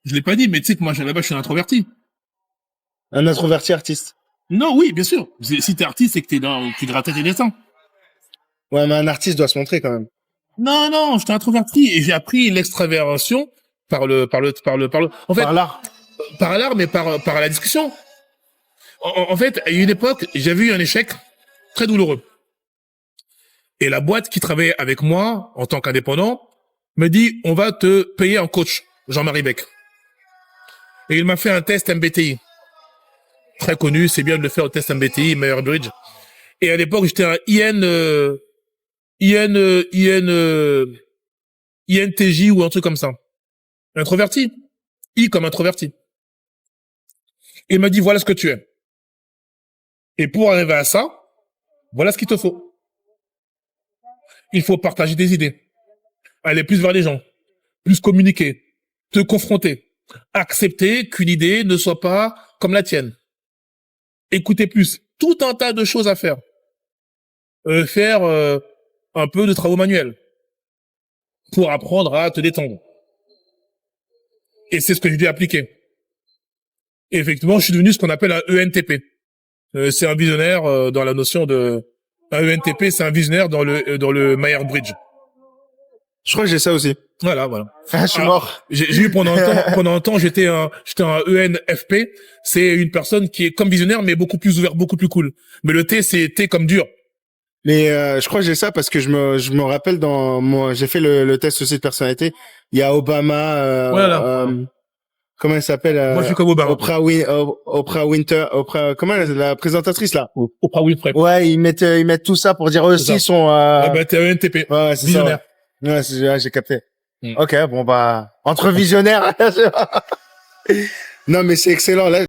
je l'ai pas dit, mais tu sais que moi, là-bas, je suis un introverti. Un introverti artiste. Non, oui, bien sûr. Si t'es artiste, c'est que tu grattes tes dessins. Ouais, mais un artiste doit se montrer quand même. Non, j'étais introverti et j'ai appris l'extraversion en fait, Par là. par l'art, mais par la discussion. En fait, à une époque, j'avais eu un échec très douloureux. Et la boîte qui travaillait avec moi en tant qu'indépendant me dit, on va te payer un coach, Jean-Marie Beck. Et il m'a fait un test MBTI. Très connu, c'est bien de le faire au test MBTI, Myers-Briggs. Et à l'époque, j'étais un INTJ ou un truc comme ça. Introverti. I comme introverti. Et il m'a dit, voilà ce que tu es. Et pour arriver à ça, voilà ce qu'il te faut. Il faut partager des idées. Aller plus vers les gens. Plus communiquer. Te confronter. Accepter qu'une idée ne soit pas comme la tienne. Écouter plus. Tout un tas de choses à faire. Faire un peu de travaux manuels. Pour apprendre à te détendre. Et c'est ce que j'ai dû appliquer. Et effectivement, je suis devenu ce qu'on appelle un ENTP. C'est un visionnaire dans la notion de... Un ENTP, c'est un visionnaire dans le Myers-Briggs. Je crois que j'ai ça aussi. Voilà. Ah, je suis mort. J'ai eu pendant un temps, j'étais un ENFP. C'est une personne qui est comme visionnaire, mais beaucoup plus ouvert, beaucoup plus cool. Mais le T, c'est T comme dur. Mais je crois que j'ai ça parce que je me rappelle j'ai fait le test aussi de personnalité. Il y a Obama. Voilà. Comment elle s'appelle Moi, je suis comme Obama. Oprah Winter. Comment la présentatrice là? Oprah Winfrey. Ouais, ils mettent tout ça pour dire eux aussi ils sont. T'es un ENTP. Ouais, c'est visionnaire. Ça. Ouais, j'ai capté. Ok, bon bah entre visionnaires. Non, mais c'est excellent là.